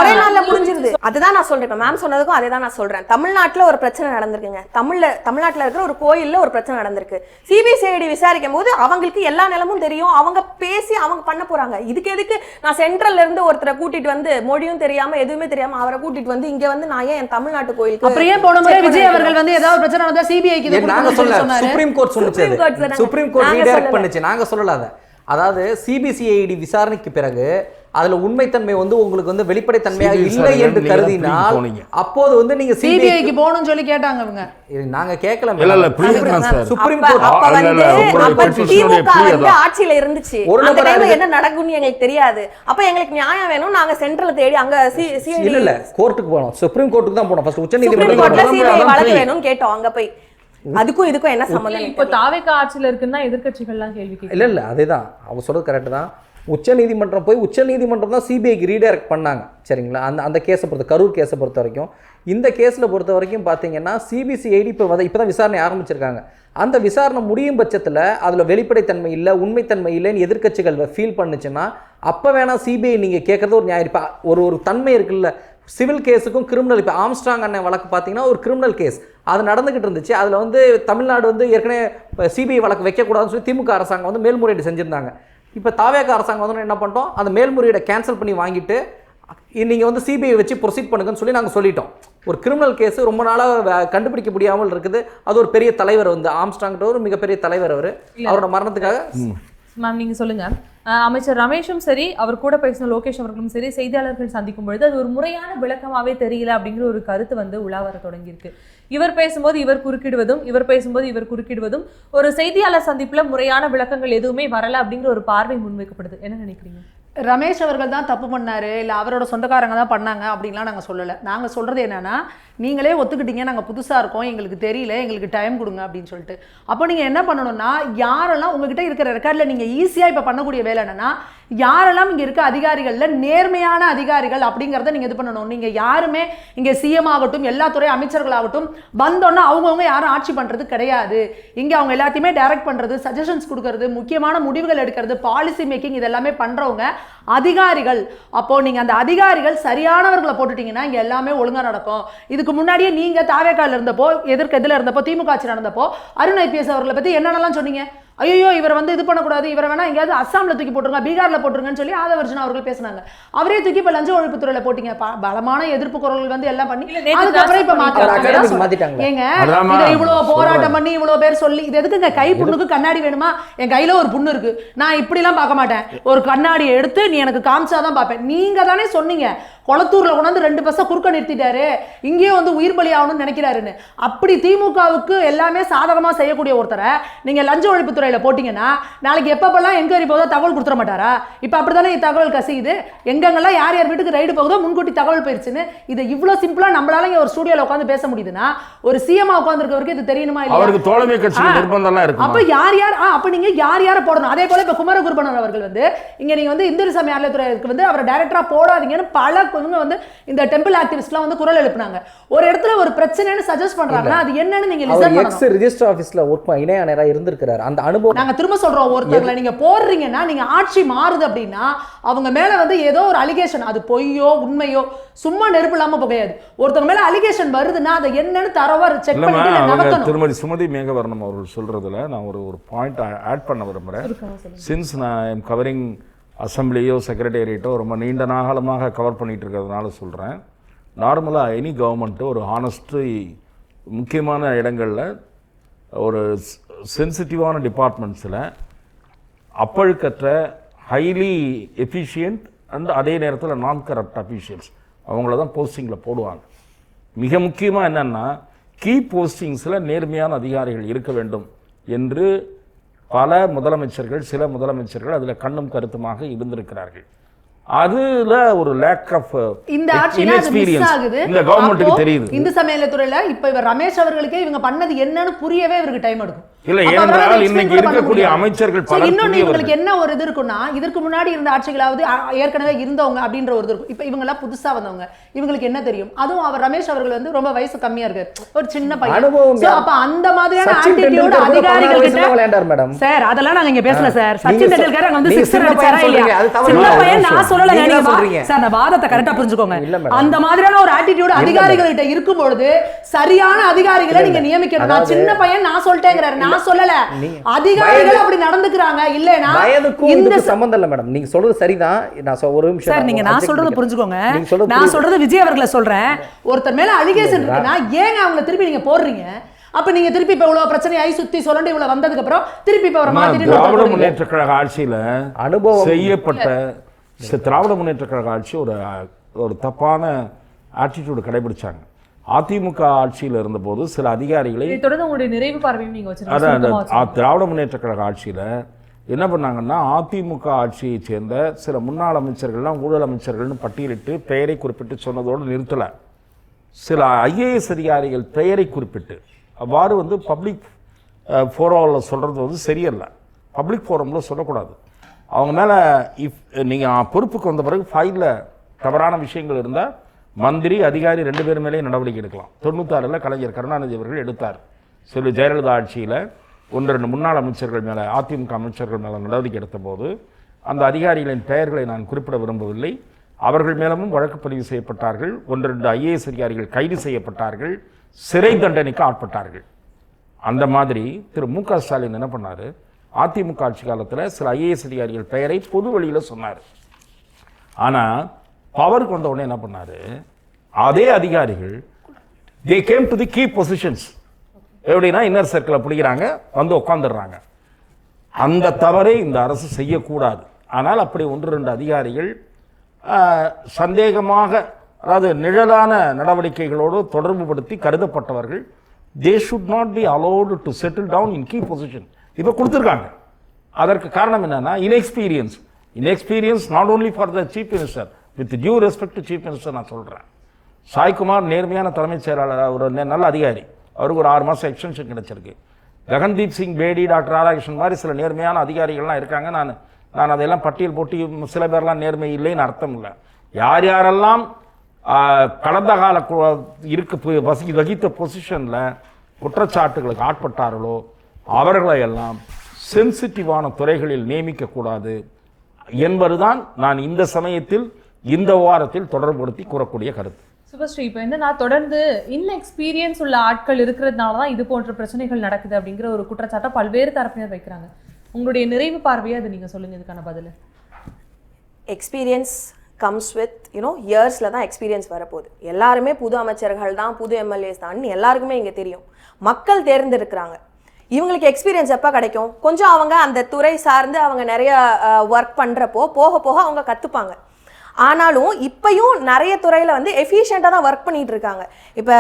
ஒரே நாள்ல முடிஞ்சிருது. அதுதான் நான் சொல்றேன். மேம் சொன்னதுக்கும் அதே தான் நான் சொல்றேன். தமிழ்நாட்டுல ஒரு பிரச்சனை நடந்திருக்குங்க. தமிழ்நாட்டுல இருக்கிற ஒரு கோயில்ல ஒரு பிரச்சனை நடந்திருக்கு. சிபிசிஐடி விசாரிக்கும் போது அவங்களுக்கு எல்லா நிலமும் தெரியும். அவங்க பேசி அவங்க பண்ண போறாங்க. இதுக்கு எதுக்கு நான் சென்ட்ரல்ல இருந்து ஒருத்தரை கூட்டிட்டு வந்து மொழியும் தெரியாம எதுவுமே தெரியாம அவரை கூட்டிட்டு வந்து இங்க வந்து நான் ஏன் தமிழ்நாட்டு கோயிலுக்கு அப்படியே போன முறை விஜய் அவர்கள் வந்து ஏதாவது பிரச்சனை நடந்தா சிபிஐக்கு நாங்க சொல்லல, சுப்ரீம் கோர்ட் சொல்லுச்சு. சுப்ரீம் கோர்ட் ரீடைரக்ட் பண்ணுச்சு, நாங்க சொல்லல. அதாவது சிபிசிஐடி விசாரணைக்கு பிறகு அதுல உண்மைத்தன்மை வந்து உங்களுக்கு வந்து வெளிப்படைத்தன்மையாக இல்லை என்று கருதினால் அப்போது வந்து நீங்க சிபிஐக்கு போகணும்னு சொல்லி கேட்டாங்க அவங்க. நாங்க கேட்கல. சுப்ரீம் கோர்ட் அப்ப திமுக வந்து ஆட்சியில இருந்துச்சு. அந்த டைம்ல என்ன நடக்கும்னு எங்களுக்கு தெரியாது. அப்ப எங்களுக்கு நியாயம் வேணும். நாங்க சென்ட்ரல் தேடி அங்க இல்ல கோர்ட்டுக்கு போனோம். சுப்ரீம் கோர்ட்டுக்கு தான் போனோம். ஃபர்ஸ்ட் உச்சநீதிமன்றத்துல சிபிஐ வழக்கு வேணும்னு கேட்டோம். அங்க போய் அதுக்கும் இதுக்கும் என்ன சம்பந்தம்? இப்போ தாவேகா ஆட்சியில இருக்குன்னா எதிர்க்கட்சிகள்லாம் கேள்வி கேட்க இல்ல அதேதான் அவங்க சொல்றது கரெக்ட் தான். உச்சநீதிமன்றம் போய் உச்சநீதிமன்றம் தான் சிபிஐக்கு ரீடைரக்ட் பண்ணாங்க. சரிங்களா? அந்த கேஸை கரூர் கேஸை பொறுத்த வரைக்கும் இந்த கேஸில் பொறுத்த வரைக்கும் பார்த்தீங்கன்னா சிபிசிஐடி இப்போ தான் விசாரணை ஆரம்பிச்சிருக்காங்க. அந்த விசாரணை முடியும் பட்சத்தில் அதில் வெளிப்படைத்தன்மை இல்லை உண்மைத்தன்மை இல்லைன்னு எதிர்க்கட்சிகள் ஃபீல் பண்ணுச்சுன்னா அப்போ வேணால் சிபிஐ நீங்கள் கேட்குறது ஒரு நியாயம். இப்போ ஒரு தன்மை இருக்குல்ல, சிவில் கேஸுக்கும் கிரிமினல். இப்போ ஆம்ஸ்ட்ராங் அண்ணன் வழக்கு பார்த்தீங்கன்னா ஒரு கிரிமினல் கேஸ் அது நடந்துகிட்டு இருந்துச்சு. அதில் வந்து தமிழ்நாடு வந்து ஏற்கனவே சிபிஐ வழக்கு வைக்கக்கூடாதுன்னு சொல்லி திமுக அரசாங்கம் வந்து மேல்முறையீடு செஞ்சுருந்தாங்க. இப்போ தாவேகா அரசாங்கம் வந்து என்ன பண்ணிட்டோம், அந்த மேல்முறையீடை கேன்சல் பண்ணி வாங்கிட்டு நீங்கள் வந்து சிபிஐ வச்சு ப்ரொசீட் பண்ணுங்கன்னு சொல்லி நாங்கள் சொல்லிட்டோம். ஒரு கிரிமினல் கேஸ் ரொம்ப நாளாக கண்டுபிடிக்க முடியாமல் இருக்குது. அது ஒரு பெரிய தலைவர் வந்து ஆம்ஸ்ட்ராங்கிட்ட ஒரு மிகப்பெரிய தலைவர் அவரோட மரணத்துக்காக. மேம் நீங்க சொல்லுங்க. அமைச்சர் ரமேஷும் சரி அவர் கூட பேசின லோகேஷ் அவர்களும் சரி செய்தியாளர்கள் சந்திக்கும் பொழுது அது ஒரு முறையான விளக்கமாவே தெரியல அப்படிங்கிற ஒரு கருத்து வந்து உலா வர தொடங்கியிருக்கு. இவர் பேசும்போது இவர் குறுக்கிடுவதும் இவர் பேசும்போது இவர் குறுக்கிடுவதும் ஒரு செய்தியாளர் சந்திப்புல முறையான விளக்கங்கள் எதுவுமே வரல அப்படிங்கிற ஒரு பார்வை முன்வைக்கப்படுது. என்ன நினைக்கிறீங்க? ரமேஷ் அவர்கள் தான் தப்பு பண்ணாரு, இல்லை அவரோட சொந்தக்காரங்க தான் பண்ணாங்க அப்படின்லாம் நாங்கள் சொல்லலை. நாங்கள் சொல்கிறது என்னன்னா, நீங்களே ஒத்துக்கிட்டீங்க நாங்கள் புதுசாக இருக்கோம், எங்களுக்கு தெரியல, எங்களுக்கு டைம் கொடுங்க அப்படின்னு சொல்லிட்டு. அப்போ நீங்கள் என்ன பண்ணணும்னா, யாரெல்லாம் உங்ககிட்ட இருக்கிற ரெக்கார்டில் நீங்கள் ஈஸியாக இப்போ பண்ணக்கூடிய வேலை என்னன்னா, யாரெல்லாம் இங்கே இருக்க அதிகாரிகளில் நேர்மையான அதிகாரிகள் அப்படிங்கிறத நீங்கள் இது பண்ணணும். நீங்கள் யாருமே இங்கே சிஎம் ஆகட்டும் எல்லா துறை அமைச்சர்களாகட்டும் வந்தோன்னா அவங்கவுங்க யாரும் ஆட்சி பண்ணுறது கிடையாது. இங்கே அவங்க எல்லாத்தையுமே டைரக்ட் பண்ணுறது, சஜஷன்ஸ் கொடுக்கறது, முக்கியமான முடிவுகள் எடுக்கிறது, பாலிசி மேக்கிங் இதெல்லாமே பண்ணுறவங்க அதிகாரிகள். அப்போது நீங்கள் அந்த அதிகாரிகள் சரியானவர்களை போட்டுட்டீங்கன்னா இங்கே எல்லாமே ஒழுங்காக நடக்கும். இதுக்கு முன்னாடியே நீங்கள் தாவேக்கால இருந்தப்போ எதில் இருந்தப்போ திமுக ஆட்சி நடந்தப்போ அருண் ஐபிஎஸ் அவர்களை பற்றி என்னென்னலாம் சொன்னீங்க? ஐயோ இவர் வந்து இது பண்ணக்கூடாது, இவரை வேணா எங்கேயாவது அஸ்ஸாமில் தூக்கி போட்டுருங்க, பீகாரில் போட்டுருங்கன்னு சொல்லி ஆதவர்ஜுனா அவர்கள் பேசினாங்க. அவரே தூக்கி இப்போ லஞ்ச ஒழிப்புத்துறையில் போட்டீங்க. பலமான எதிர்ப்பு குரல்கள் வந்து எல்லாம் பண்ணி அதுக்கப்புறம் இப்போ மாத்திட்டாங்க. ஏங்க இதை இவ்வளோ போராட்டம் பண்ணி இவ்வளோ பேர் சொல்லி இது எதுக்குங்க? கை புண்ணுக்கு கண்ணாடி வேணுமா? என் கையில் ஒரு புண்ணு இருக்கு, நான் இப்படிலாம் பார்க்க மாட்டேன், ஒரு கண்ணாடியை எடுத்து நீ எனக்கு காமிச்சாதான் பார்ப்பேன். நீங்க தானே சொன்னீங்க கொளத்தூர்ல கொண்டாந்து 2 பஸ்ஸை குறுக்க நிறுத்திட்டாரு, இங்கேயும் வந்து உயிர் பலி ஆகணும்னு நினைக்கிறாருன்னு. அப்படி திமுகவுக்கு எல்லாமே சாதகமாக செய்யக்கூடிய ஒருத்தரை நீங்க லஞ்ச ஒழிப்புத்துறையில போட்டீங்கன்னா நாளைக்கு எப்பப்பெல்லாம் என்கொயரி போதோ தகவல் கொடுத்துட மாட்டாரா? இப்போ அப்படித்தானே தகவல் கசியுது. எங்கெங்கெல்லாம் யார் யார் வீட்டுக்கு ரைடு போகுதோ முன்கூட்டி தகவல் போயிருச்சுன்னு. இதை இவ்வளோ சிம்பிளா நம்மளால இங்க ஒரு ஸ்டூடியோல உட்காந்து பேச முடியுதுன்னா ஒரு சிஎம் உட்காந்துருக்கவருக்கு இது தெரியணுமா இல்லையா? அவருக்கு தோழமை கட்சிகள் நிர்பந்தம்லாம் இருக்கு. அப்ப யார் யார் அப்ப நீங்க யார் யாரை போடணும்? அதே போல இப்ப குமரகுருபரன் அவர்கள் வந்து இங்க நீங்க வந்து இந்து சமய அறநிலையத்துறைக்கு வந்து அவரை டைரக்டரா போடாதீங்கன்னு பல வந்து இந்த டெம்பிள் ஆக்டிவிஸ்ட்லாம் வந்து குரல் எழுப்புனாங்க. ஒரு இடத்துல ஒரு பிரச்சனைன்னு சஜஸ்ட் பண்றாங்கன்னா அது என்னன்னு நீங்க லிசன் பண்ணணும். எக்ஸ் ரெஜிஸ்டர் ஆபீஸ்ல ஒர்க் இணையானரா இருந்திருக்காரு. அந்த அனுபவம் நாங்க திரும்ப சொல்றோம், ஒருத்தங்களை நீங்க போடுறீங்கன்னா நீங்க ஆட்சி மாறுது அப்படின்னா அவங்க மேல வந்து ஏதோ ஒரு அலிகேஷன், அது பொய்யோ உண்மையோ சும்மா நெருப்பு இல்லாம புகையாது. ஒருத்தங்க மேல அலிகேஷன் வருதுன்னா அதை என்னன்னு தரவா செக் பண்ணிட்டு நகர்த்தணும். திருமதி சுமதி மேகவர்ணம் அவர்கள் சொல்றதுல நான் ஒரு பாயிண்ட் ஆட் பண்ண விரும்புறேன். சின்ஸ் நான் எம் கவரிங் அசம்பிளியோ செக்ரட்டேரியட்டோ ரொம்ப நீண்ட நாளமாக கவர் பண்ணிட்டு இருக்கிறதுனால சொல்கிறேன். நார்மலாக எனி கவர்மெண்ட்டு ஒரு ஹானஸ்ட்டு முக்கியமான இடங்களில் ஒரு சென்சிட்டிவான டிபார்ட்மெண்ட்ஸில் அப்பழுக்கற்ற ஹைலி எஃபிஷியன்ட் அண்ட் அதே நேரத்தில் நான் கரப்ட் அஃபீஷியல்ஸ் அவங்கள தான் போஸ்டிங்கில் போடுவாங்க. மிக முக்கியமாக என்னென்னா கீ போஸ்டிங்ஸில் நேர்மையான அதிகாரிகள் இருக்க வேண்டும் என்று பல முதலமைச்சர்கள், சில முதலமைச்சர்கள் அதில் கண்ணும் கருத்துமாக இருந்திருக்கிறார்கள். அதுல ஒரு லேக் ஆஃப் இந்த ஆட்சியில அது மிஸ் ஆகுது. இந்த கவர்மெண்ட்டுக்கு தெரியுது. இந்து சமயத்துறையில இப்ப இவர் ரமேஷ் அவர்களுக்கே இவங்க பண்ணது என்னன்னு புரியவே இவருக்கு டைம் எடுக்கும். இல்ல, ஏனென்றால் இன்னைக்கு இருக்கக்கூடிய அமைச்சர்கள் பலர் இன்னொன்னு இவங்களுக்கு என்ன ஒரு இது இருக்குன்னா, இதற்கு முன்னாடி இருந்த ஆட்சிகளாவது ஏற்கனவே இருந்தவங்க அப்படின்ற ஒரு இது இருக்கும். இப்ப இவங்க எல்லாம் புதுசா வந்தவங்க, இவங்களுக்கு என்ன தெரியும்? அதுவும் அவர் ரமேஷ் அவர்கள் வந்து ரொம்ப வயசு கம்மியா இருக்கு, ஒரு சின்ன பையன். அப்ப அந்த மாதிரியான ஆட்டிடியூட் அதிகாரிகள் கிட்ட சார் அதெல்லாம் நாங்க இங்க பேசல சார். சச்சின் டெண்டுல்கர் அங்க வந்து சிக்ஸர் அடிச்சாரா இல்லையா? சின்ன பையன் நான் சொல்லல, நீங்க சார் அந்த வாதத்தை கரெக்ட்டா புரிஞ்சுக்கோங்க. அந்த மாதிரியான ஒரு ஆட்டிடியூட் அதிகாரிகள் கிட்ட இருக்கும் பொழுது சரியான அதிகாரிகளை நீங்க நியமிக்கணும். நான் சின்ன பையன் நான் சொல்லிட்டேங்கறாரு, நான் சொல்லல, அதிகாரிகள் அப்படி நடந்துக்கறாங்க. இல்லனா இந்த சம்பந்தம் இல்ல மேடம், நீங்க சொல்றது சரிதான். நான் ஒரு நிமிஷம் சார், நீங்க நான் சொல்றது புரிஞ்சுக்கோங்க. நான் சொல்றது விஜய் அவர்களை சொல்றேன். ஒருத்தர் மேல அலிகேஷன் இருக்குன்னா ஏங்க அவங்களை திருப்பி நீங்க போடுறீங்க? அப்ப நீங்க திருப்பி இப்ப இவ்வளவு பிரச்சனையை சுத்தி சொல்லி இவ்வளவு வந்ததுக்கு அப்புறம் திருப்பி இப்ப அவரை மாத்திட்டு திராவிட முன்னேற்ற கழக ஆட்சியில அனுபவம் செய்யப்பட்ட திராவிட முன்னேற்ற கழக ஆட்சி ஒரு தப்பான ஆட்டிடியூட் கடைபிடிச்சாங்க. அதிமுக ஆட்சியில் இருந்தபோது சில அதிகாரிகளை தொடர்ந்து உங்களுடைய நிறைவு பார்வையும் நீங்க வச்சிருக்கீங்க. திராவிட முன்னேற்ற கழக ஆட்சியில் என்ன பண்ணாங்கன்னா, அதிமுக ஆட்சியை சேர்ந்த சில முன்னாள் அமைச்சர்கள்லாம் ஊழல் அமைச்சர்கள்னு பட்டியலிட்டு பெயரை குறிப்பிட்டு சொன்னதோடு நிறுத்தலை. சில ஐஏஎஸ் அதிகாரிகள் பெயரை குறிப்பிட்டு அவ்வாறு வந்து பப்ளிக் ஃபோரமில் சொல்கிறது வந்து சரியல்ல. பப்ளிக் ஃபோரமில் சொல்லக்கூடாது. அவங்க மேலே நீங்கள் பொறுப்புக்கு வந்த பிறகு ஃபைலில் தவறான விஷயங்கள் இருந்தால் மந்திரி அதிகாரி 2 பேர் மேலேயும் நடவடிக்கை எடுக்கலாம். 96 கலைஞர் கருணாநிதி அவர்கள் எடுத்தார். செல்வி ஜெயலலிதா ஆட்சியில் 1-2 முன்னாள் அமைச்சர்கள் மேலே, அதிமுக அமைச்சர்கள் மேலே நடவடிக்கை எடுத்த போது அந்த அதிகாரிகளின் பெயர்களை நான் குறிப்பிட விரும்பவில்லை. அவர்கள் மேலும் வழக்கு பதிவு செய்யப்பட்டார்கள். 1-2 ஐஏஎஸ் அதிகாரிகள் கைது செய்யப்பட்டார்கள், சிறை தண்டனைக்கு ஆட்பட்டார்கள். அந்த மாதிரி திரு மு.க. ஸ்டாலின் என்ன பண்ணார், அதிமுக ஆட்சி காலத்தில் சில ஐஏஎஸ் அதிகாரிகள் பெயரை பொது வழியில் சொன்னார். ஆனால் பவருக்கு வந்த உடனே என்ன பண்ணார், அதே அதிகாரிகள் they came to the key positions. எப்படின்னா இன்னர் சர்க்கிளை பிடிக்கிறாங்க, வந்து உட்காந்துடுறாங்க. அந்த தவறை இந்த அரசு செய்யக்கூடாது. ஆனால் அப்படி 1-2 அதிகாரிகள் சந்தேகமாக, அதாவது நிழலான நடவடிக்கைகளோடு தொடர்பு படுத்தி கருதப்பட்டவர்கள், they should not be allowed to settle down in key position. இப்போ கொடுத்துருக்காங்க. அதற்கு காரணம் என்னன்னா inexperience not only for the chief minister, with due respect to chief minister நான் சொல்கிறேன். சாய்குமார் நேர்மையான தலைமைச் செயலாளர், ஒரு நல்ல அதிகாரி, அவருக்கு ஒரு 6 மாதம் எக்ஸ்டென்ஷன் கிடைச்சிருக்கு. ககன்தீப் சிங் பேடி, டாக்டர் ராதாகிருஷ்ணன் மாதிரி சில நேர்மையான அதிகாரிகள்லாம் இருக்காங்க. நான் அதையெல்லாம் பட்டியல் போட்டு சில பேர்லாம் நேர்மை இல்லைன்னு அர்த்தம் இல்லை. யார் யாரெல்லாம் கடந்த கால வகித்த பொசிஷனில் குற்றச்சாட்டுகளுக்கு ஆட்பட்டார்களோ அவர்களை எல்லாம் சென்சிட்டிவான துறைகளில் நியமிக்கக்கூடாது என்பதுதான் நான் இந்த சமயத்தில் இந்த வாரத்தில் தொடர்புபடுத்தி கூறக்கூடிய கருத்து. சுபஸ்ரீ, இப்போ என்னன்னா தொடர்ந்து இன்எக்ஸ்பீரியன்ஸ் உள்ள ஆட்கள் இருக்கிறதுனால தான் இது போன்ற பிரச்சனைகள் நடக்குது அப்படிங்கிற ஒரு குற்றச்சாட்டை பல்வேறு தரப்பினர் வைக்கிறாங்க. உங்களுடைய நிறைவு பார்வையை அது நீங்கள் சொல்லுங்கள், இதுக்கான பதில். எக்ஸ்பீரியன்ஸ் கம்ஸ் வித் இயர்ஸில் தான் எக்ஸ்பீரியன்ஸ் வரப்போகுது. எல்லாருமே புது அமைச்சர்கள் தான், புது எம்எல்ஏஸ் தான் எல்லாருக்குமே இங்கே தெரியும். மக்கள் தேர்ந்தெடுக்கிறாங்க. இவங்களுக்கு எக்ஸ்பீரியன்ஸ் எப்போ கிடைக்கும்? கொஞ்சம் அவங்க அந்த துறை சார்ந்து அவங்க நிறைய ஒர்க் பண்ணுறப்போ போக போக அவங்க கற்றுப்பாங்க. ஆனாலும் இப்பயும் நிறைய துறையில் வந்து எஃபிஷியண்ட்டாக தான் ஒர்க் பண்ணிகிட்டு இருக்காங்க. இப்போ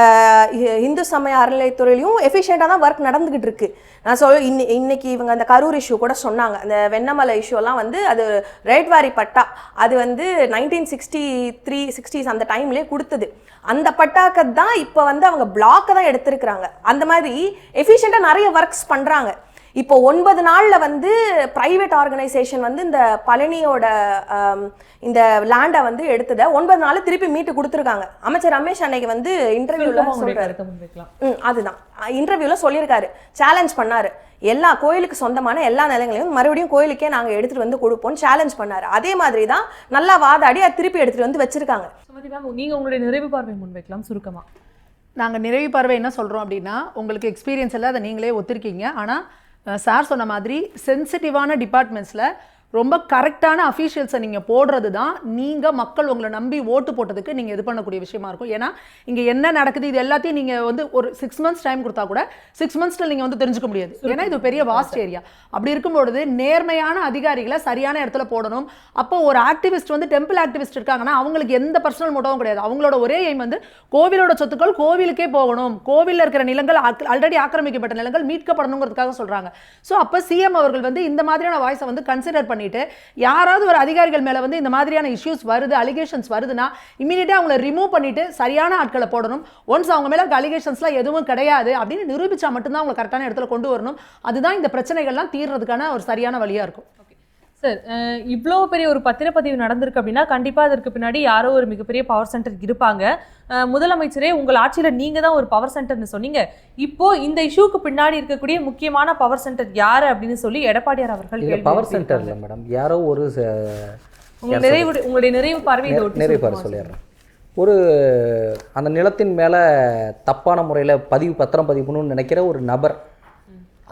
இந்து சமய அறநிலையத்துறையிலையும் எஃபிஷியண்ட்டாக தான் ஒர்க் நடந்துக்கிட்டு இருக்கு. நான் இன்னைக்கு இவங்க அந்த கரூர் இஷ்யூ கூட சொன்னாங்க. அந்த வெண்ணமலை இஷ்யூலாம் வந்து அது ரேட்வாரி பட்டா, அது வந்து 1963-60s அந்த டைம்லேயே கொடுத்தது. அந்த பட்டாக்கு தான் இப்போ வந்து அவங்க பிளாக்கை தான் எடுத்திருக்கிறாங்க. அந்த மாதிரி எஃபிஷியண்ட்டாக நிறைய ஒர்க்ஸ் பண்ணுறாங்க. இப்போ 9 நாளில் வந்து பிரைவேட் ஆர்கனைசேஷன் வந்து இந்த பழனியோட இந்த லேண்டை வந்து எடுத்ததை 9 நாள் திருப்பி மீட்டு கொடுத்துருக்காங்க. அமைச்சர் ரமேஷ் அன்னைக்கு வந்து இன்டர்வியூல சொல்றாரு. அதுதான் இன்டர்வியூல சொல்லியிருக்காரு, சேலஞ்ச் பண்ணாரு. எல்லா கோயிலுக்கு சொந்தமான எல்லா நிலங்களையும் மறுபடியும் கோயிலுக்கே நாங்கள் எடுத்துட்டு வந்து கொடுப்போம் சேலஞ்ச் பண்ணாரு. அதே மாதிரி தான் நல்லா வாதாடி அதை திருப்பி எடுத்துட்டு வந்து வச்சிருக்காங்க. நீங்க உங்களுடைய நிறைவு பார்வை முன்வைக்கலாம் சுருக்கமா. நாங்கள் நிறைவு பார்வை என்ன சொல்கிறோம் அப்படின்னா, உங்களுக்கு எக்ஸ்பீரியன்ஸ் இல்லை, அதை நீங்களே ஒத்துருக்கீங்க. ஆனால் சார் சொன்ன மாதிரி சென்சிட்டிவான டிபார்ட்மெண்ட்ஸில் ரொம்ப கரெக்டான அஃபீஷியல்ஸை நீங்கள் போடுறது தான் நீங்கள் மக்கள் உங்களை நம்பி ஓட்டு போட்டதுக்கு நீங்கள் இது பண்ணக்கூடிய விஷயமா இருக்கும். ஏன்னா இங்கே என்ன நடக்குது இது எல்லாத்தையும் நீங்கள் வந்து ஒரு 6 months டைம் கொடுத்தா கூட 6 monthsல நீங்கள் வந்து தெரிஞ்சுக்க முடியாது. ஏன்னா இது பெரிய வாஸ்ட் ஏரியா. அப்படி இருக்கும்பொழுது நேர்மையான அதிகாரிகளை சரியான இடத்துல போடணும். அப்போ ஒரு ஆக்டிவிஸ்ட் வந்து டெம்பிள் ஆக்டிவிஸ்ட் இருக்காங்கன்னா அவங்களுக்கு எந்த பர்சனல் மோட்டவும் கிடையாது. அவங்களோட ஒரே எய்ம் வந்து கோவிலோட சொத்துக்கள் கோவிலுக்கே போகணும், கோவிலில் இருக்கிற நிலங்கள் ஆல்ரெடி ஆக்கிரமிக்கப்பட்ட நிலங்கள் மீட்கப்படணுங்கிறதுக்காக சொல்கிறாங்க. ஸோ அப்போ சிஎம் அவர்கள் வந்து இந்த மாதிரியான வாய்ஸை வந்து கன்சிடர் பண்ணிட்டு யாராவது ஒரு அதிகாரிகள் மேல வந்து இந்த மாதிரியான இஷ்யூஸ் வருது, அலிகேஷன்ஸ் வருதுன்னா இமிடியேட்டா அவங்களை ரிமூவ் பண்ணிட்டு சரியான ஆட்களை போடணும். ஒன்ஸ் அவங்க மேல இருக்க அலிகேஷன்ஸ்லாம் எதுவும் கிடையாது அப்படின்னு நிரூபிச்சா மட்டும்தான் அவங்களை கரெக்டான இடத்துல கொண்டு வரணும். அதுதான் இந்த பிரச்சனைகள்லாம் தீர்றதுக்கான ஒரு சரியான வழியா இருக்கும். சார், இவ்வளோ பெரிய ஒரு பத்திரப்பதிவு நடந்திருக்கு அப்படின்னா கண்டிப்பாக அதற்கு பின்னாடி யாரோ ஒரு மிகப்பெரிய பவர் சென்டர் இருப்பாங்க. முதலமைச்சரே உங்கள் ஆட்சியில் நீங்கள் தான் ஒரு பவர் சென்டர்னு சொன்னீங்க. இப்போ இந்த இஷ்யூக்கு பின்னாடி இருக்கக்கூடிய முக்கியமான பவர் சென்டர் யாரு அப்படின்னு சொல்லி எடப்பாடியார் அவர்கள் பவர் சென்டர் இல்லை மேடம், யாரோ ஒரு உங்களுடைய நிறைவு பார்வை நிறைவு பார்வை சொல்லிடுறேன். ஒரு அந்த நிலத்தின் மேலே தப்பான முறையில் பத்திரம் பதிவுன்னு நினைக்கிற ஒரு நபர்,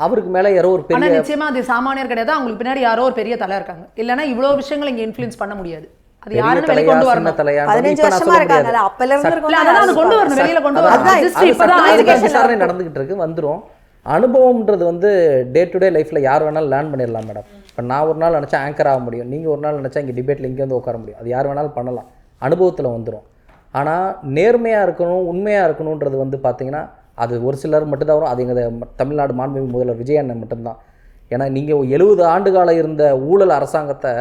அவருக்கு மேலே யாரோ ஒரு பெரிய, நிச்சயமா அது சாமானியர் கிடையாது, அவங்களுக்கு பின்னாடி யாரோ ஒரு பெரிய தலை இருக்காங்க. இல்லைன்னா இவ்வளோ விஷயங்கள் இங்கே இன்ஃப்ளூயன்ஸ் பண்ண முடியாது. அது யாருன்னு வெளிய கொண்டு வரணும். 15 வருஷமா இருக்காங்கல, அப்பல இருந்து கொண்டு வரணும், வெளியில கொண்டு வரணும். விசாரணை நடந்துகிட்டு இருக்கு, வந்துரும். அனுபவம்ன்றது வந்து டே டு டே லைஃப்ல யார் வேணாலும் லேர்ன் பண்ணிடலாம் மேடம். இப்போ நான் ஒரு நாள் நினச்சா ஆங்கர் ஆக முடியும், நீங்கள் ஒரு நாள் நினச்சா இங்கே டிபேட்டில் இங்கே வந்து உட்கார முடியும். அது யார் வேணாலும் பண்ணலாம், அனுபவத்தில் வந்துடும். ஆனால் நேர்மையாக இருக்கணும், உண்மையாக இருக்கணுன்றது வந்து பார்த்தீங்கன்னா அது ஒரு சிலர் மட்டும்தான் வரும். அது எங்கள் தமிழ்நாடு மாண்புமிகு முதல்வர் விஜய் அண்ணன் மட்டும்தான். ஏன்னா நீங்கள் 70 ஆண்டு காலம் இருந்த ஊழல் அரசாங்கத்தை,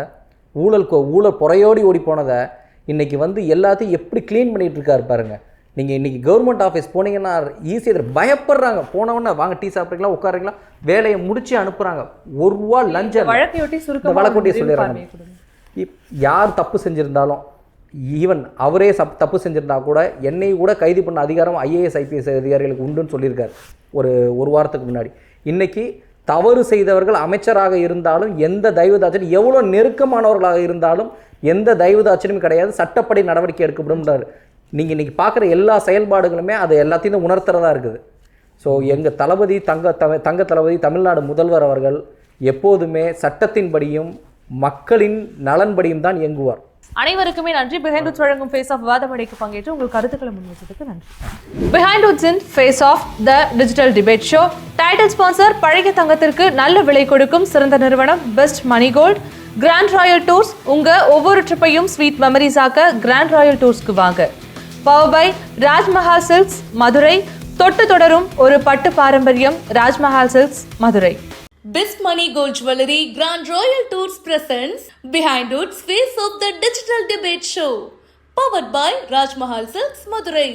ஊழல் புறையோடி ஓடி போனதை இன்றைக்கி வந்து எல்லாத்தையும் எப்படி க்ளீன் பண்ணிகிட்டு இருக்காரு பாருங்க. நீங்கள் இன்றைக்கி கவர்மெண்ட் ஆஃபீஸ் போனீங்கன்னா ஈஸியாக பயப்படுறாங்க. போனவொன்னே வாங்க டீ சாப்பிட்றீங்களா, உட்காருங்களா, வேலையை முடிச்சு அனுப்புகிறாங்க. ₹1 லஞ்சம் வழக்கொட்டி சொல்லிடுறாங்க. யார் தப்பு செஞ்சுருந்தாலும், ஈவன் அவரே தப்பு செஞ்சிருந்தா கூட என்னை கூட கைது பண்ண அதிகாரம் IAS IPS அதிகாரிகளுக்கு உண்டுன்னு சொல்லியிருக்காரு ஒரு வாரத்துக்கு முன்னாடி. இன்றைக்கி தவறு செய்தவர்கள் அமைச்சராக இருந்தாலும் எந்த தயவுதாட்சனும், எவ்வளோ நெருக்கமானவர்களாக இருந்தாலும் எந்த தயவுதாட்சனும் கிடையாது, சட்டப்படி நடவடிக்கை எடுக்கப்படும்ன்றார். நீங்கள் இன்றைக்கி பார்க்குற எல்லா செயல்பாடுகளுமே அது எல்லாத்தையும் உணர்த்துறதா இருக்குது. ஸோ எங்கள் தளபதி தங்க தளபதி தமிழ்நாடு முதல்வர் அவர்கள் எப்போதுமே சட்டத்தின்படியும் மக்களின் நலன்படியும் தான் இயங்குவார். அனைவருக்குமே நன்றி. பிஹைண்ட் உட்ஸ் வழங்கும் ஃபேஸ் ஆஃப் வாதமடைக்கு பங்கேற்று உங்கள் கருத்துக்களை முன்வைத்ததுக்கு நன்றி. பிஹைண்ட் உட்ஸின் face off the digital debate show title sponsor பழைய தங்கத்திற்கு நல்ல விலை கொடுக்கும் சிறந்த நிறுவனம் Best Money Gold. Grand Royal Tours, உங்க ஒவ்வொரு ட்ரிப்பையும் ஸ்வீட் மெமரிஸ் ஆக்க கிராண்ட் ராயல் டூர்ஸ்க்கு வாங்க. Power by Rajmahal Silks Madurai. தொட்டு தொடரும் ஒரு பட்டு பாரம்பரியம் Rajmahal Silks Madurai. Best Money Gold Jewelry Grand Royal Tours presents Behind Woods Face of the Digital Debate Show. Powered by Raj Mahal Silks Madurai.